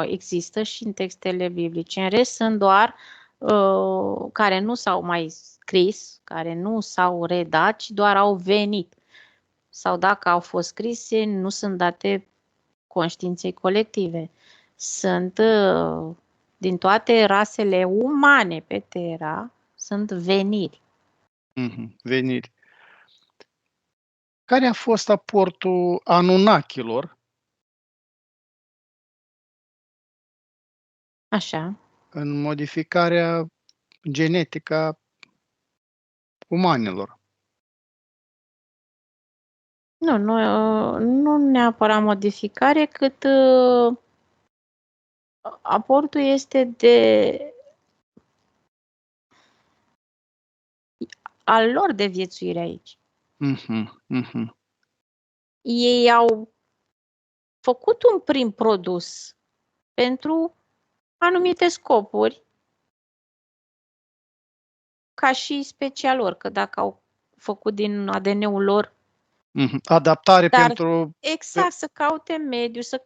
există și în textele biblice. În rest sunt doar care nu s-au mai scris, care nu s-au redat, ci doar au venit. Sau dacă au fost scrise, nu sunt date conștiinței colective. Sunt din toate rasele umane pe Terra, sunt veniri. Veniri. Care a fost aportul Anunnakilor Așa. în modificarea genetică a umanilor? Nu neapărat modificare, cât aportul este al lor de viețuire aici. Ei au făcut un prim produs pentru anumite scopuri, ca și specia lor, că dacă au făcut din ADN-ul lor Adaptare pentru. Exact, să caute mediu, să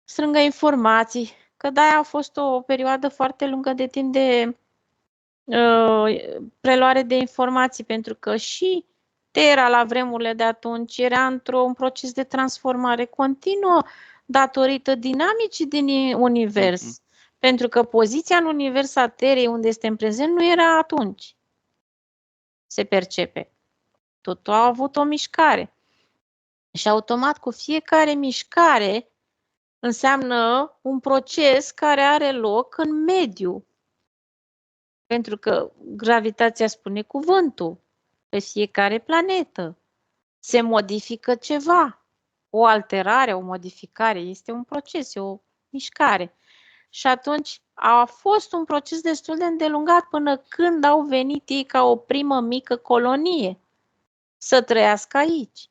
strângă informații, că de-aia a fost o perioadă foarte lungă de timp de preluare de informații, pentru că și Terra la vremurile de atunci era într-un proces de transformare continuă datorită dinamicii din univers. Pentru că poziția în univers a Terei, unde este în prezent, nu era atunci. Se percepe. Totul a avut o mișcare. Și automat cu fiecare mișcare înseamnă un proces care are loc în mediu. Pentru că gravitația spune cuvântul pe fiecare planetă. Se modifică ceva. O alterare, o modificare, este un proces, e o mișcare. Și atunci a fost un proces destul de îndelungat până când au venit ei ca o primă mică colonie să trăiască aici.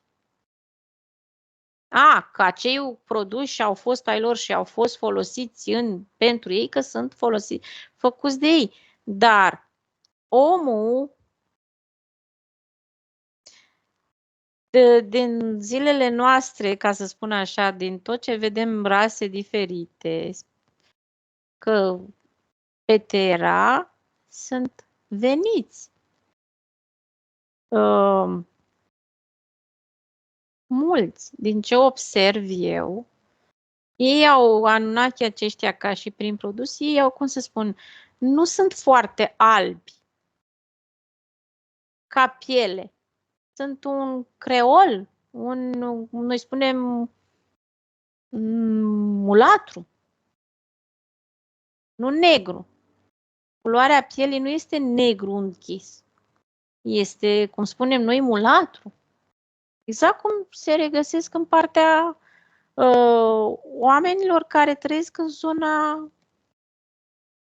Că acei produși au fost ai lor și au fost folosiți pentru ei, că sunt făcuți de ei. Dar omul din zilele noastre, ca să spun așa, din tot ce vedem rase diferite, că pe Terra sunt veniți. Mulți, din ce observ eu, ei au Anunnaki aceștia ca și prin produs, ei au, cum să spun, nu sunt foarte albi ca piele. Sunt un creol, noi spunem mulatru, nu negru. Culoarea pielii nu este negru închis. Este, cum spunem noi, mulatru. Exact cum se regăsesc în partea oamenilor care trăiesc în zona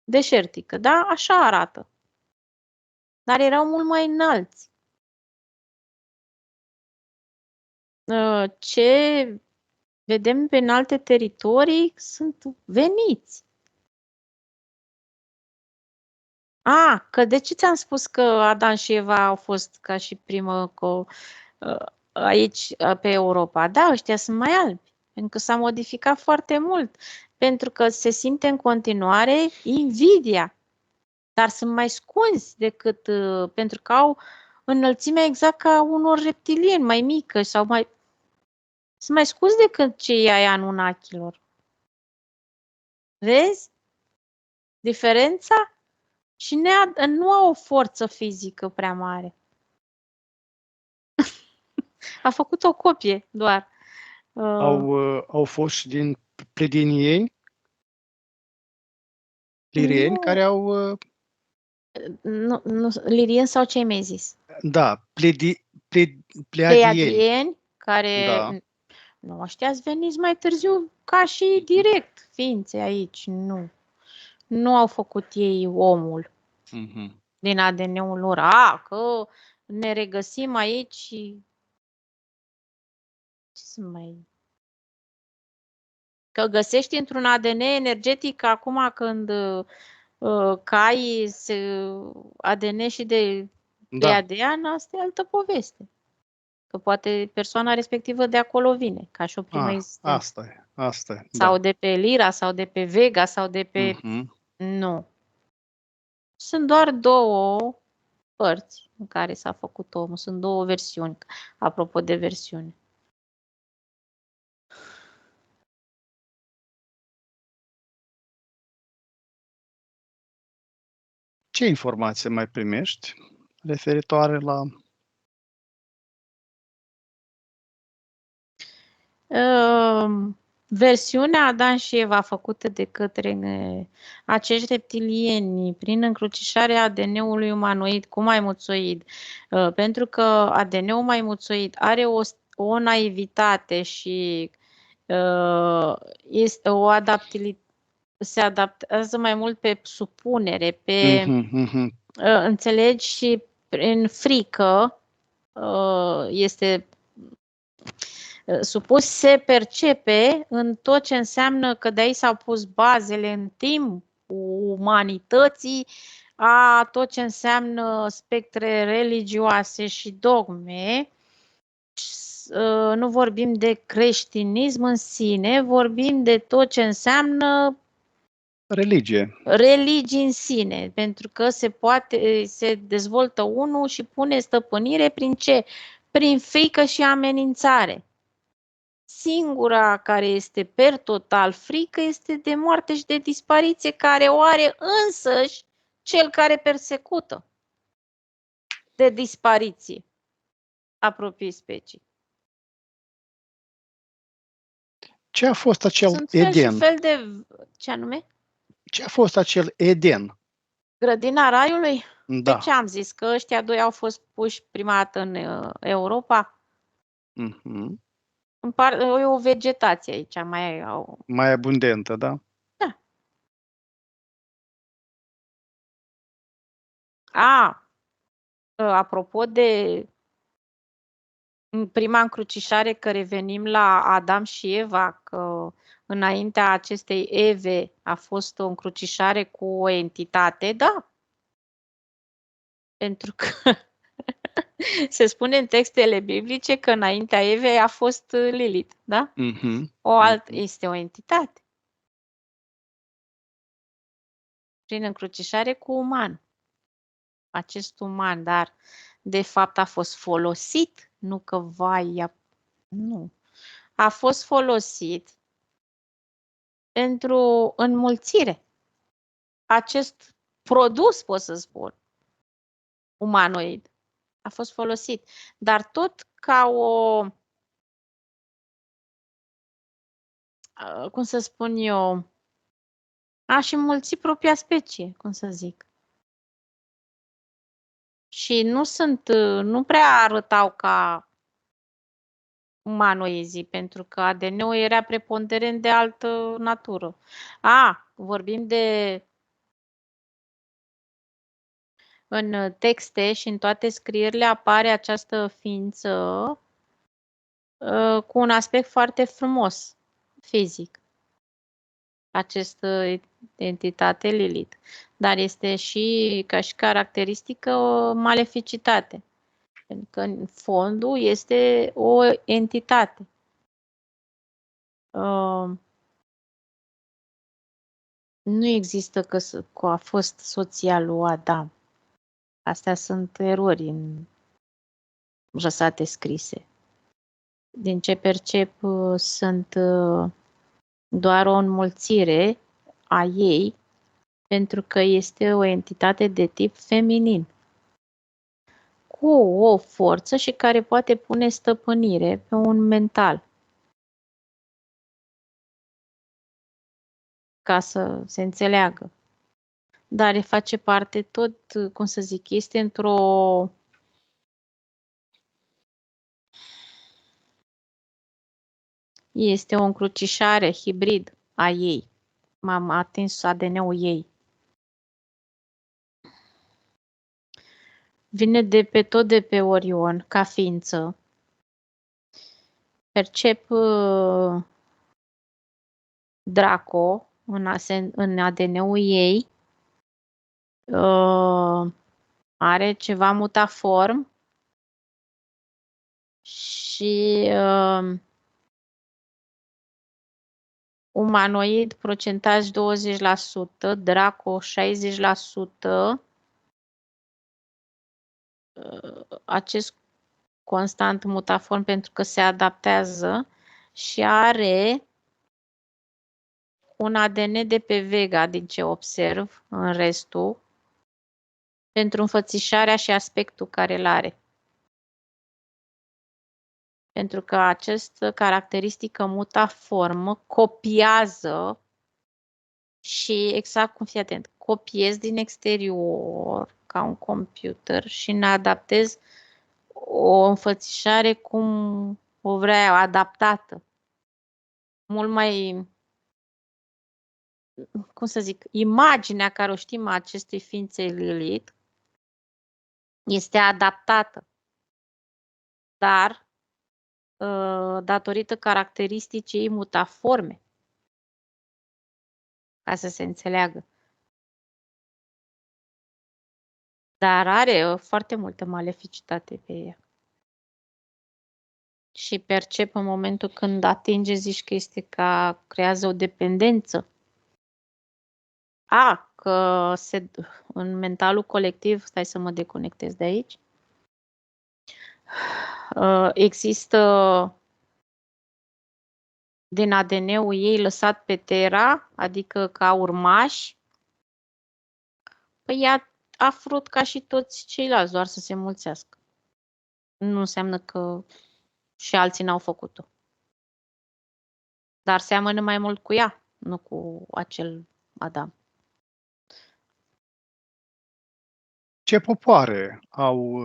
deșertică, da? Așa arată. dar erau mult mai înalți. Ce vedem pe în alte teritorii sunt veniți. Că de ce ți-am spus că Adam și Eva au fost ca și primă aici pe Europa? Da, ăștia sunt mai albi, pentru că s-a modificat foarte mult, pentru că se simte în continuare invidia, dar sunt mai scunzi decât, pentru că au înălțimea exact ca unor reptilieni, mai mică sau mai... Sunt mai scunzi decât cei ai Anunnachilor. Vezi diferența? Și nu au o forță fizică prea mare. A făcut o copie doar. Au fost și din pledinii ei, lirieni, Nu, care au... nu, lirieni sau ce mi-ai zis? Da, pleiadieni. Pleiadieni, care Da. nu, ăștia veniți mai târziu ca și direct ființe aici. Nu. Nu au făcut ei omul din ADN-ul lor. Că ne regăsim aici și... Ce să mai... Că găsești într-un ADN energetic acum când cai ADN și de Da. ADN, asta e altă poveste. Că poate persoana respectivă de acolo vine, ca și o primă existență. Asta e, Sau da. de pe Lira, sau de pe Vega, sau de pe... Nu. Sunt doar două părți în care s-a făcut omul. Sunt două versiuni, apropo de versiune. Ce informații mai primești referitoare la... Versiunea Adam și Eva făcută de către acești reptilieni prin încrucișarea ADN-ului umanoid cu maimuțoid, pentru că ADN-ul maimuțoid are o naivitate și este o adaptabilitate, se adaptează mai mult pe supunere, pe înțelegi, și prin frică este supus, se percepe în tot ce înseamnă că de aici s-au pus bazele în timp umanității a tot ce înseamnă spectre religioase și dogme. Nu vorbim de creștinism în sine, vorbim de tot ce înseamnă religii în sine, pentru că se dezvoltă unul și pune stăpânire prin ce? Prin frică și amenințare. Singura care este per total frică este de moarte și de dispariție, care o are însăși cel care persecută de dispariție apropii specii. Ce a fost acel Sunt Eden? fel de... Ce anume? Ce a fost acel Eden? Grădina Raiului? Da. Pe ce am zis? Că ăștia doi au fost puși prima dată în Europa? E o vegetație aici. Mai abundentă, da? Da. Apropo de prima încrucișare, că revenim la Adam și Eva, că înaintea acestei Eve a fost o încrucișare cu o entitate, da. Pentru că se spune în textele biblice că înaintea Evei a fost Lilith, da? Este o entitate. Prin încrucișare cu uman. Acest uman, dar de fapt a fost folosit, nu că nu. A fost folosit pentru înmulțire. Acest produs, pot să spun, umanoid, a fost folosit, dar tot ca cum să spun eu, și înmulți propria specie, cum să zic. Și nu prea arătau ca umanoizii, pentru că ADN-ul era preponderent de altă natură. Vorbim de în texte și în toate scrierile apare această ființă cu un aspect foarte frumos, fizic, această entitate Lilith. Dar este și ca și caracteristică o maleficitate, pentru că în fondul este o entitate. Nu există că a fost soția lui Adam. Astea sunt erori în răsate scrise. Din ce percep, sunt doar o înmulțire a ei, pentru că este o entitate de tip feminin, cu o forță și care poate pune stăpânire pe un mental. Ca să se înțeleagă. Dar face parte tot, cum să zic, este este o încrucișare hibrid a ei. M-am atins ADN-ul ei. Vine tot de pe Orion, ca ființă. Percep Draco în ADN-ul ei. Are ceva mutaform și umanoid procentaj 20%, Draco 60%, acest constant mutaform pentru că se adaptează și are un ADN de pe Vega, din ce observ în restul, pentru înfățișarea și aspectul care îl are. Pentru că această caracteristică mutaformă copiază și exact cum, fii atent, copiez din exterior ca un computer și ne adaptez o înfățișare cum o vrea, adaptată. Mult mai, cum să zic, imaginea care o știm a acestei ființe Lilith este adaptată. Dar datorită caracteristicii mutaforme, ca să se înțeleagă. Dar are foarte multă maleficitate pe ea. Și percep în momentul când atinge, zici că este ca creează o dependență. Că în mentalul colectiv, stai să mă deconectez de aici, există din ADN-ul ei lăsat pe Terra, adică ca urmași, păi ea a vrut ca și toți ceilalți, doar să se mulțească. Nu înseamnă că și alții n-au făcut-o. Dar seamănă mai mult cu ea, nu cu acel Adam. Ce popoare au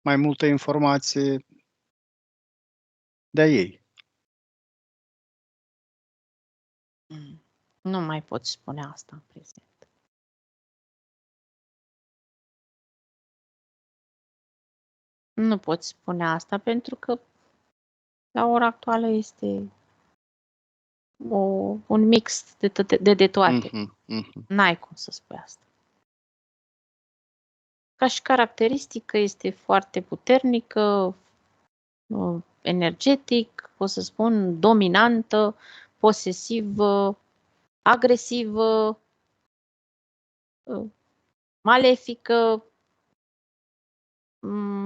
mai multă informație de-a ei? Nu mai pot spune asta în prezent. Nu pot spune asta pentru că la ora actuală este un mix de toate. N-ai cum să spui asta. Ca și caracteristică este foarte puternică, energetic, pot să spun, dominantă, posesivă, agresivă, malefică.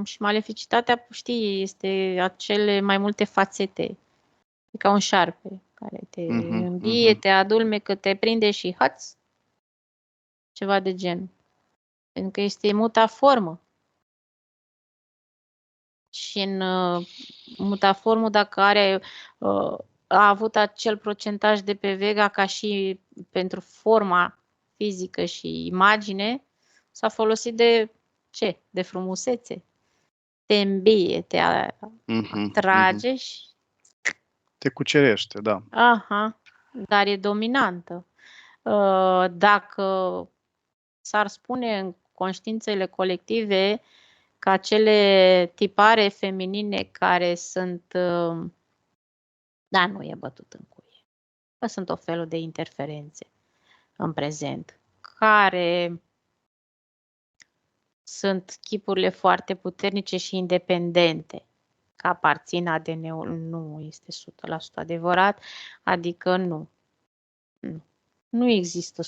Și maleficitatea, știi, este acele mai multe fațete. E ca un șarpe care te îmbie, te adulmecă, te prinde și haț. Ceva de gen. Pentru că este mutaformă. Și în mutaformul, dacă a avut acel procentaj de pe Vega ca și pentru forma fizică și imagine, s-a folosit de ce? De frumusețe. Te îmbie, te atrage și te cucerește, da. Dar e dominantă. Dacă s-ar spune în conștiințele colective că acele tipare feminine care sunt, da, nu e bătut în cuie, că sunt o felul de interferențe în prezent, care sunt chipurile foarte puternice și independente, că aparțin ADN-ul, nu este 100% adevărat, adică nu. Nu există 100%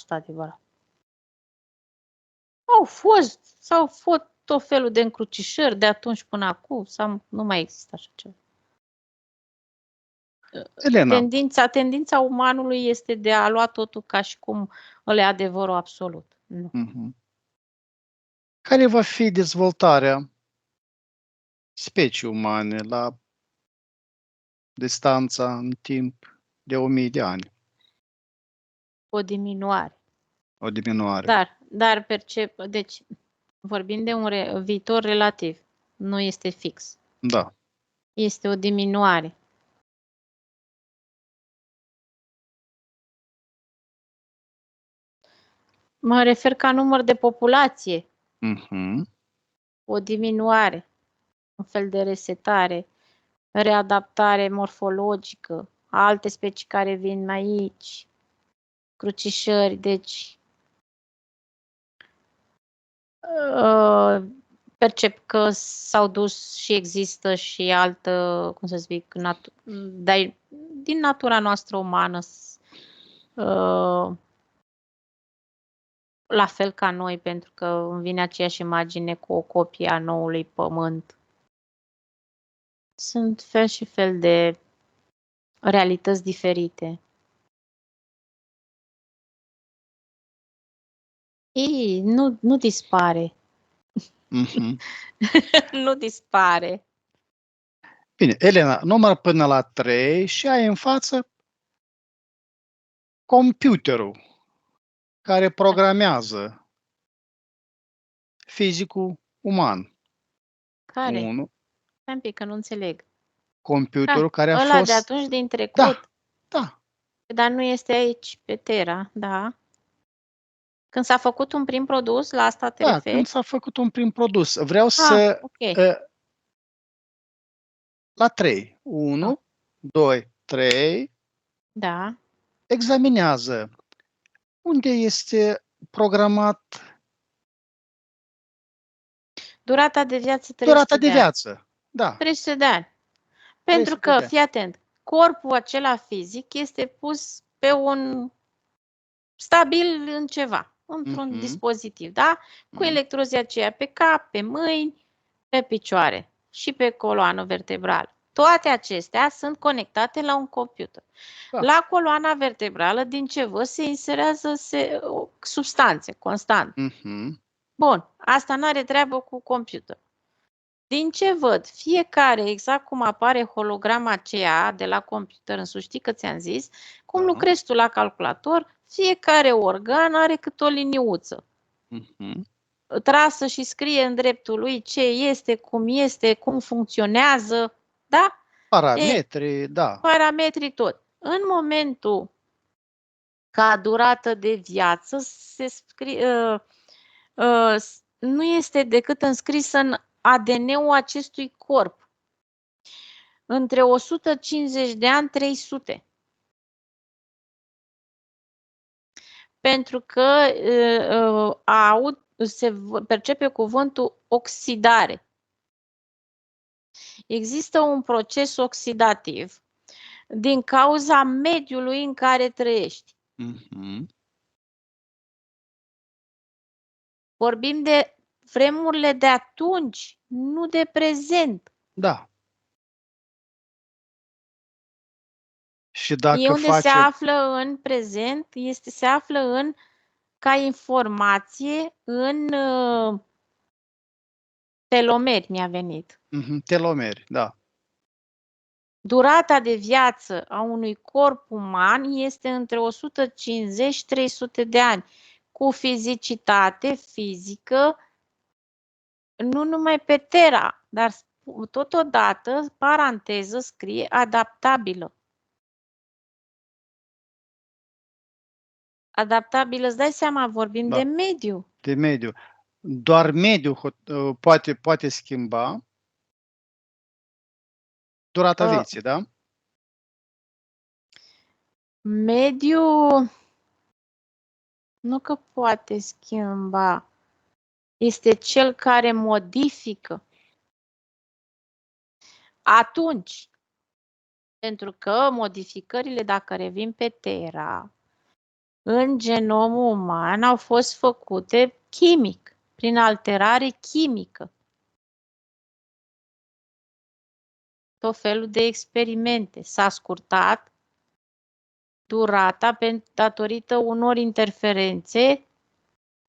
adevărat. S-au fost tot felul de încrucișări de atunci până acum, sau nu mai există așa ceva. Elena, Tendința umanului este de a lua totul ca și cum îl e adevărul absolut. Nu. care va fi dezvoltarea specii umane la distanța în timp de 1000 de ani? O diminuare. O diminuare. Dar deci vorbim de un viitor relativ, nu este fix. Da. Este o diminuare. Mă refer ca număr de populație. O diminuare, un fel de resetare, readaptare morfologică, alte specii care vin aici, crucișări, deci percep că s-au dus și există și altă, cum să zic, din natura noastră umană, la fel ca noi, pentru că îmi vine aceeași imagine cu o copie a noului pământ. Sunt fel și fel de realități diferite. Ei, nu dispare. Nu dispare. Bine, Elena, număr până la 3 și ai în față computerul care programează fizicul uman. Care? 1. Stai un pic, că nu înțeleg. Computerul care a ăla fost... de atunci din trecut. Da. Dar nu este aici, pe Terra, da. Când s-a făcut un prim produs, la asta te referi? Când s-a făcut un prim produs. Vreau să... Okay. La 3. 1, 2, 3. Da. Examinează unde este programat durata de viață 300 durata de viață. Da. 300 de ani. Pentru că, fii atent, corpul acela fizic este pus pe un stabil în ceva, într-un dispozitiv, da? Cu electrozii aceea pe cap, pe mâini, pe picioare și pe coloană vertebrală. Toate acestea sunt conectate la un computer. Da. La coloana vertebrală, din ce văd, se inserează substanțe constant. Bun, asta nu are treabă cu computer. Din ce văd, fiecare, exact cum apare holograma aceea de la computer însuși, știi că ți-am zis, cum lucrezi tu la calculator, fiecare organ are cât o liniuță. Trasă și scrie în dreptul lui ce este, cum funcționează, da? Parametri, da. Parametrii tot. În momentul ca durată de viață se nu este decât înscrisă în ADN-ul acestui corp. Între 150 de ani, 300. Pentru că se percepe cuvântul oxidare. Există un proces oxidativ din cauza mediului în care trăiești. Vorbim de vremurile de atunci, nu de prezent. Da. Și dacă unde se află în prezent, se află ca informație în telomeri, mi-a venit. Telomeri, da. Durata de viață a unui corp uman este între 150-300 de ani, cu fizicitate fizică, nu numai pe Terra, dar totodată, paranteză, scrie adaptabilă. Adaptabil, îți dai seama, vorbim de Da. mediu. De mediu. Doar mediul poate schimba durata vieții, da? Mediu nu că poate schimba, este cel care modifică. Atunci, pentru că modificările, dacă revin pe Terra, în genomul uman au fost făcute chimic, prin alterare chimică. Tot felul de experimente. S-a scurtat durata datorită unor interferențe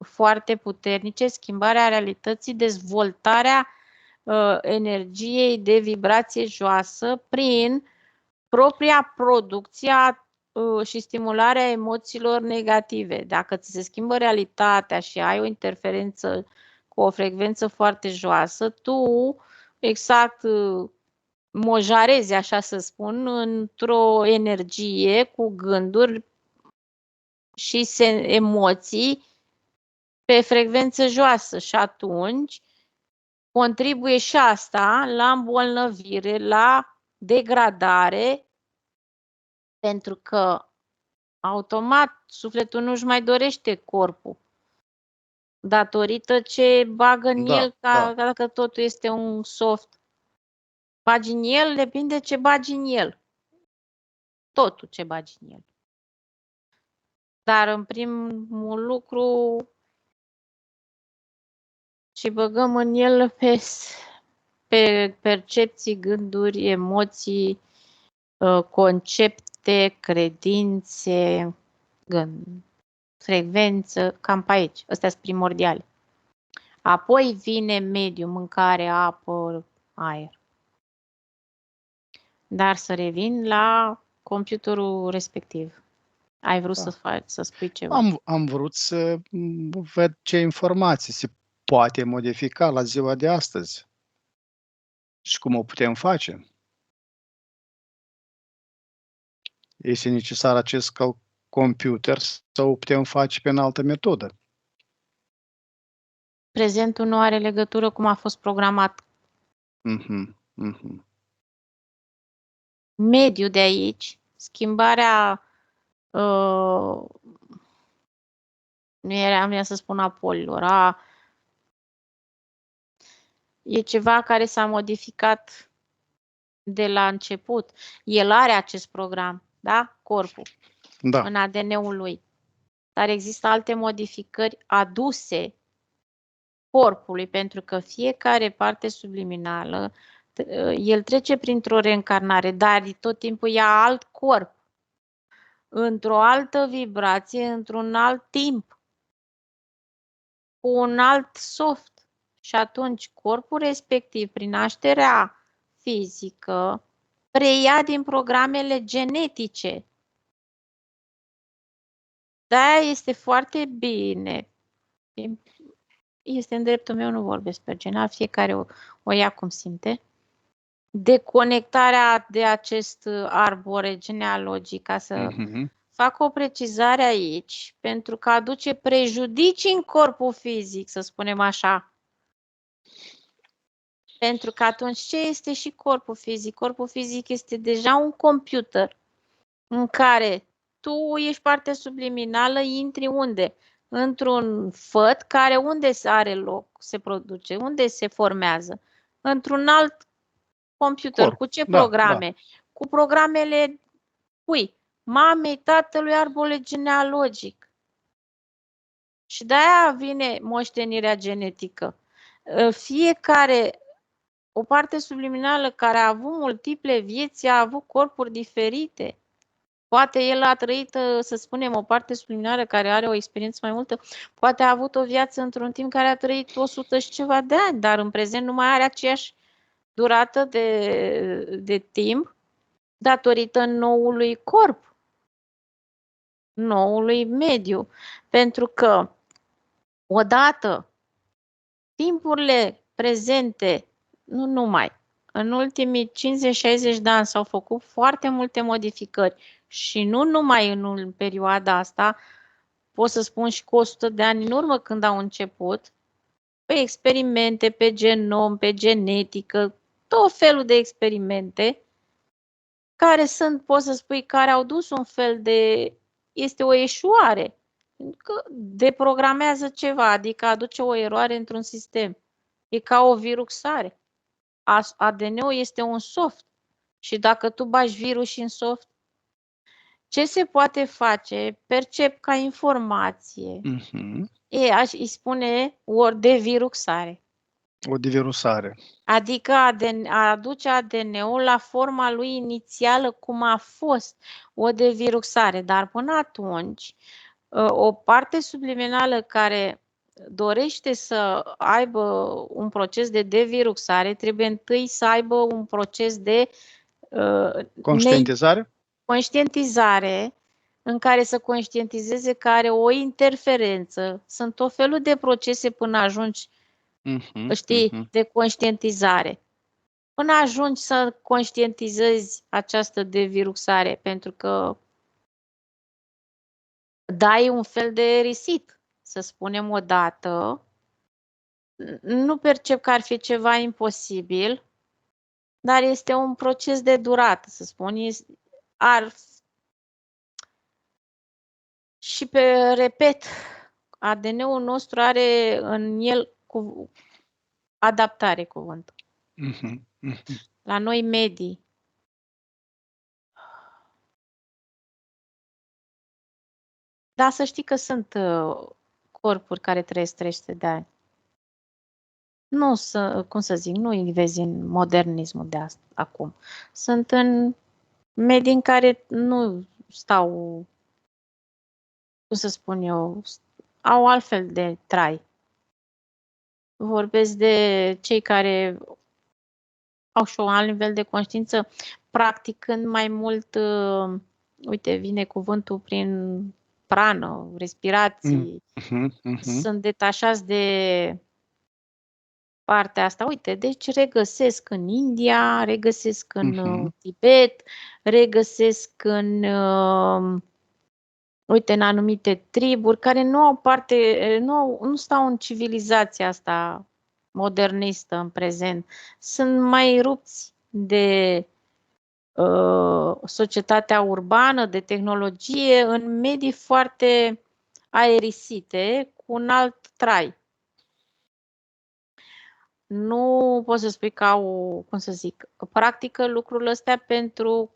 foarte puternice, schimbarea realității, dezvoltarea energiei de vibrație joasă prin propria producție și stimularea emoțiilor negative. Dacă ți se schimbă realitatea și ai o interferență cu o frecvență foarte joasă, tu exact mojarezi, așa să spun, într-o energie cu gânduri și emoții pe frecvență joasă și atunci contribuie și asta la îmbolnăvire, la degradare, pentru că automat sufletul nu-și mai dorește corpul datorită ce bagă în el, ca dacă totul este un soft. Bagi în el, depinde ce bagi în el. Totul ce bagi în el. Dar în primul lucru ce băgăm în el pe percepții, gânduri, emoții, concepte, credințe, frecvență, cam pe aici. Astea sunt primordiale. Apoi vine mediul, mâncare, apă, aer. Dar să revin la computerul respectiv. Ai vrut să spui ceva? Am vrut să văd ce informații se poate modifica la ziua de astăzi și cum o putem face. Este necesar acest computer sau o putem face pe altă metodă? Prezentul nu are legătură cum a fost programat. Mediul de aici, schimbarea, nu era să spun a polilor, e ceva care s-a modificat de la început. El are acest program, da? Corpul, în ADN-ul lui. Dar există alte modificări aduse corpului, pentru că fiecare parte subliminală, el trece printr-o reîncarnare, dar tot timpul ia alt corp, într-o altă vibrație, într-un alt timp, cu un alt soft. Și atunci corpul respectiv, prin nașterea fizică, preia din programele genetice. De-aia este foarte bine. Este în dreptul meu, nu vorbesc personal, fiecare o ia cum simte. Deconectarea de acest arbore genealogic, ca să fac o precizare aici, pentru că aduce prejudicii în corpul fizic, să spunem așa. Pentru că atunci ce este și corpul fizic? Corpul fizic este deja un computer în care tu ești parte subliminală, intri unde? Într-un făt care unde are loc, se produce, unde se formează? Într-un alt computer. Cu ce programe? Cu programele cui? Mamei, tatălui, arbole genealogic. Și de-aia vine moștenirea genetică. Fiecare, o parte subliminală care a avut multiple vieți, a avut corpuri diferite. Poate el a trăit, să spunem, o parte subliminală care are o experiență mai multă, poate a avut o viață într-un timp care a trăit 100 și ceva de ani, dar în prezent nu mai are aceeași durată de timp datorită noului corp, noului mediu. Pentru că odată timpurile prezente, nu numai, în ultimii 50-60 de ani s-au făcut foarte multe modificări și nu numai în perioada asta, pot să spun și cu 100 de ani în urmă când au început, pe experimente, pe genom, pe genetică, tot felul de experimente care sunt, poți să spui, care au dus un fel de, este o eșuare, că deprogramează ceva, adică aduce o eroare într-un sistem. E ca o viruxare. ADN-ul este un soft și dacă tu bagi virus în soft, ce se poate face? Percep ca informație. Aș îi spune ori de viruxare. O devirusare. Adică a aduce ADN-ul la forma lui inițială cum a fost, o deviruxare. Dar până atunci, o parte subliminală care dorește să aibă un proces de deviruxare, trebuie întâi să aibă un proces de conștientizare în care să conștientizeze că are o interferență. Sunt tot felul de procese până ajungi, știi, de conștientizare. Până ajungi să conștientizezi această deviruxare, pentru că dai un fel de reset, să spunem odată. Nu percep că ar fi ceva imposibil, dar este un proces de durată, să spun. Și repet, ADN-ul nostru are în el adaptare cuvântul. La noi medii. Dar să știi că sunt corpuri care trăiesc 300 de ani. Nu, cum să zic, nu îi vezi în modernismul de acum. Sunt în medii în care nu stau, cum să spun eu, au altfel de trai. Vorbesc de cei care au și un alt nivel de conștiință, practicând mai mult, uite, vine cuvântul prin prană, respirații, sunt detașați de partea asta. Uite, deci regăsesc în India, regăsesc în Tibet, regăsesc în, uite, în anumite triburi care nu au parte, nu stau în civilizația asta modernistă în prezent. Sunt mai rupți de societatea urbană, de tehnologie, în medii foarte aerisite, cu un alt trai. Nu pot să spui că au, cum să zic, practică lucrurile astea pentru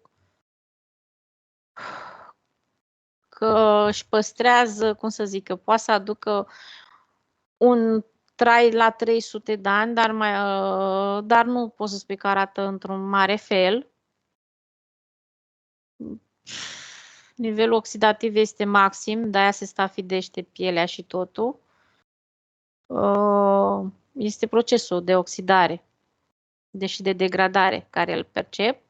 că își păstrează, cum să zic, că poate să aducă un trai la 300 de ani, dar nu pot să spui că arată într-un mare fel. Nivelul oxidativ este maxim, de-aia se stafidește pielea și totul. Este procesul de oxidare, deși de degradare care îl percep.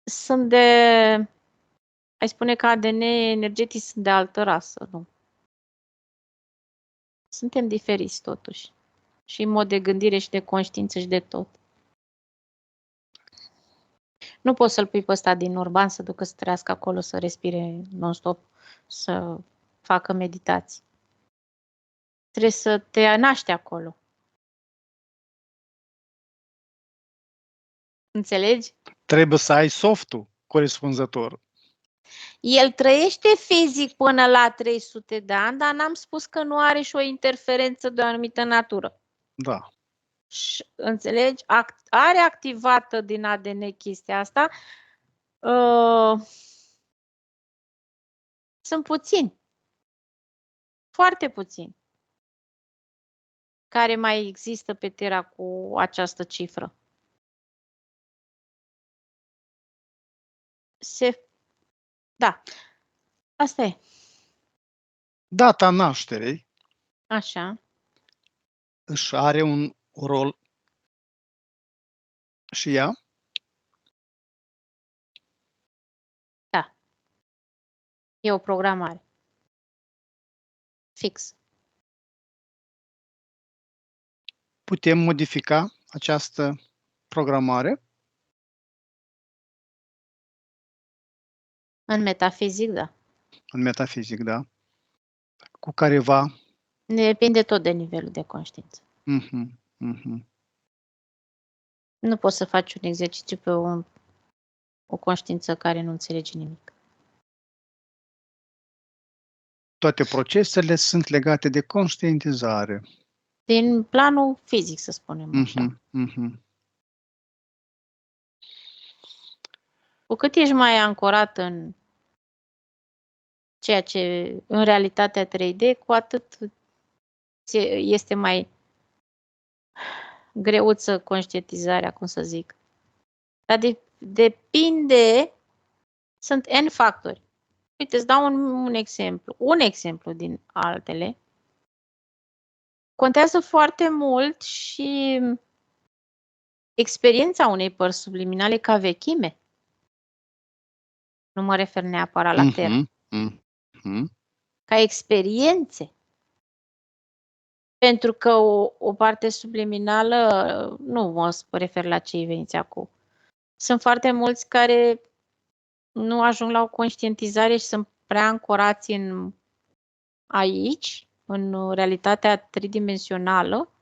Sunt de, ai spune că ADN energetic sunt de altă rasă, nu. Suntem diferiți totuși. Și în mod de gândire și de conștiință și de tot. Nu poți să-l pui pe ăsta din urban să ducă să trăiască acolo, să respire non-stop, să facă meditații. Trebuie să te naști acolo. Înțelegi? Trebuie să ai softul corespunzător. El trăiește fizic până la 300 de ani, dar n-am spus că nu are și o interferență de o anumită natură. Da. Și, înțelegi? Are activată din ADN chestia asta. Sunt puțini. Foarte puțini. Care mai există pe Terra cu această cifră. Da. Asta e. Data nașterei. Așa. Își are un rol și ea? Da. E o programare. Fix. Putem modifica această programare? În metafizic, da. în metafizic, da? Cu careva. Depinde tot de nivelul de conștiință. Mhm, mhm. Nu poți să faci un exercițiu pe o conștiință care nu înțelege nimic. Toate procesele sunt legate de conștientizare. Din planul fizic, să spunem așa. Mhm, mhm. Cu cât ești mai ancorat în ceea ce, în realitatea 3D, cu atât este mai greuță conștientizarea, cum să zic. Dar depinde, sunt N factori. Uite, îți dau un exemplu. Un exemplu din altele. Contează foarte mult și experiența unei părți subliminale ca vechime. Nu mă refer neapărat la termen. Ca experiențe. Pentru că o parte subliminală, nu mă refer la cei veniți acum. Sunt foarte mulți care nu ajung la o conștientizare și sunt prea ancorați aici, în realitatea tridimensională.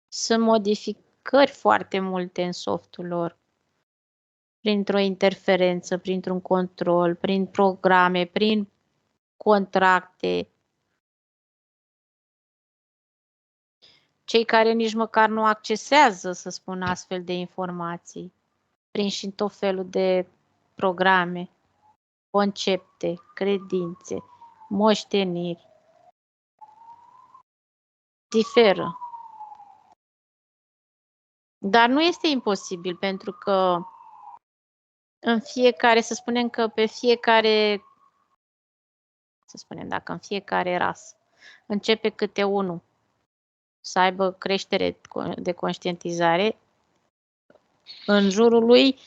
Sunt modificări foarte multe în softul lor. Printr-o interferență, printr-un control, prin programe, prin contracte. Cei care nici măcar nu accesează, să spun, astfel de informații, prin și tot felul de programe, concepte, credințe, moșteniri, diferă. Dar nu este imposibil, pentru că în fiecare, să spunem că pe fiecare, să spunem, dacă în fiecare rasă începe câte unul să aibă creștere de conștientizare, în jurul lui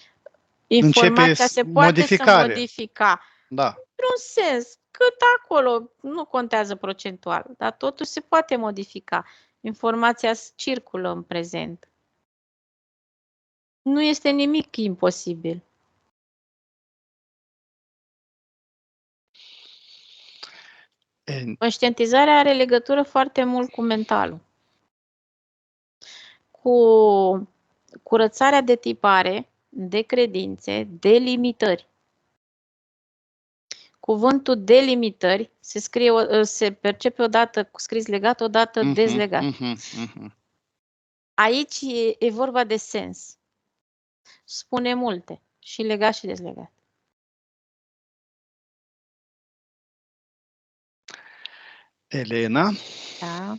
informația se poate să modifica. Da. Într-un sens, cât acolo, nu contează procentual, dar totuși se poate modifica. Informația circulă în prezent. Nu este nimic imposibil. Conștientizarea are legătură foarte mult cu mentalul. Cu curățarea de tipare, de credințe, de limitări. Cuvântul delimitări se percepe odată scris legat, odată dezlegat. Aici e vorba de sens. Spune multe, și legat și dezlegat. Elena, da.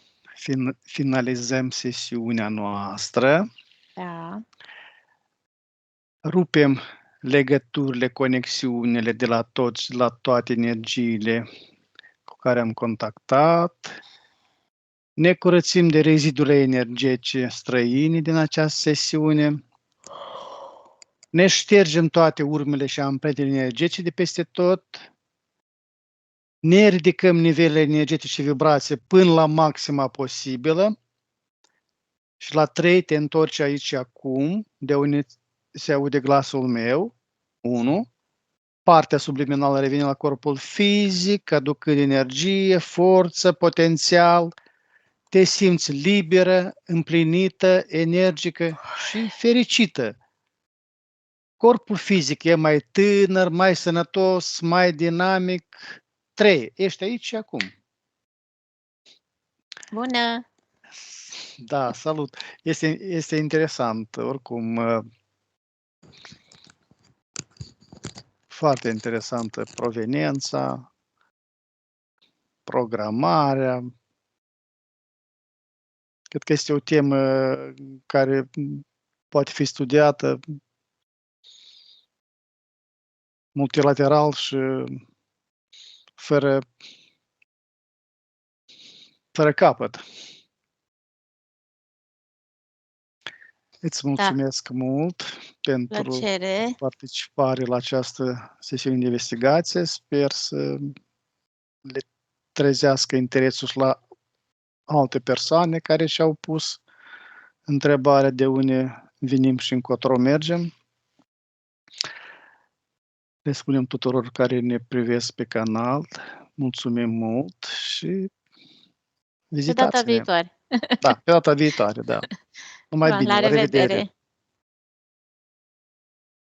Finalizăm sesiunea noastră. Da. Rupem legăturile, conexiunile de la toți, la toate energiile cu care am contactat. Ne curățim de rezidurile energetice străine din această sesiune. Ne ștergem toate urmele și ampretele energetice de peste tot. Ne ridicăm nivelele energetice și vibrație până la maxima posibilă. Și la 3 te întorci aici acum, de unde se aude glasul meu. 1. Partea subliminală revine la corpul fizic, aducând energie, forță, potențial. Te simți liberă, împlinită, energică și fericită. Corpul fizic e mai tânăr, mai sănătos, mai dinamic. 3. Ești aici și acum. Bună! Da, salut! Este interesant, oricum, foarte interesantă proveniența, programarea. Cred că este o temă care poate fi studiată multilateral și fără capăt. Îți mulțumesc mult pentru participare la această sesiune de investigație. Sper să le trezească interesul la alte persoane care și-au pus întrebarea de unde venim și încotro mergem. Le spunem tuturor care ne privesc pe canal, mulțumim mult și Pe data vizitați-ne. viitoare. Da, pe data viitoare, da. Numai Da, bine, la la revedere! revedere!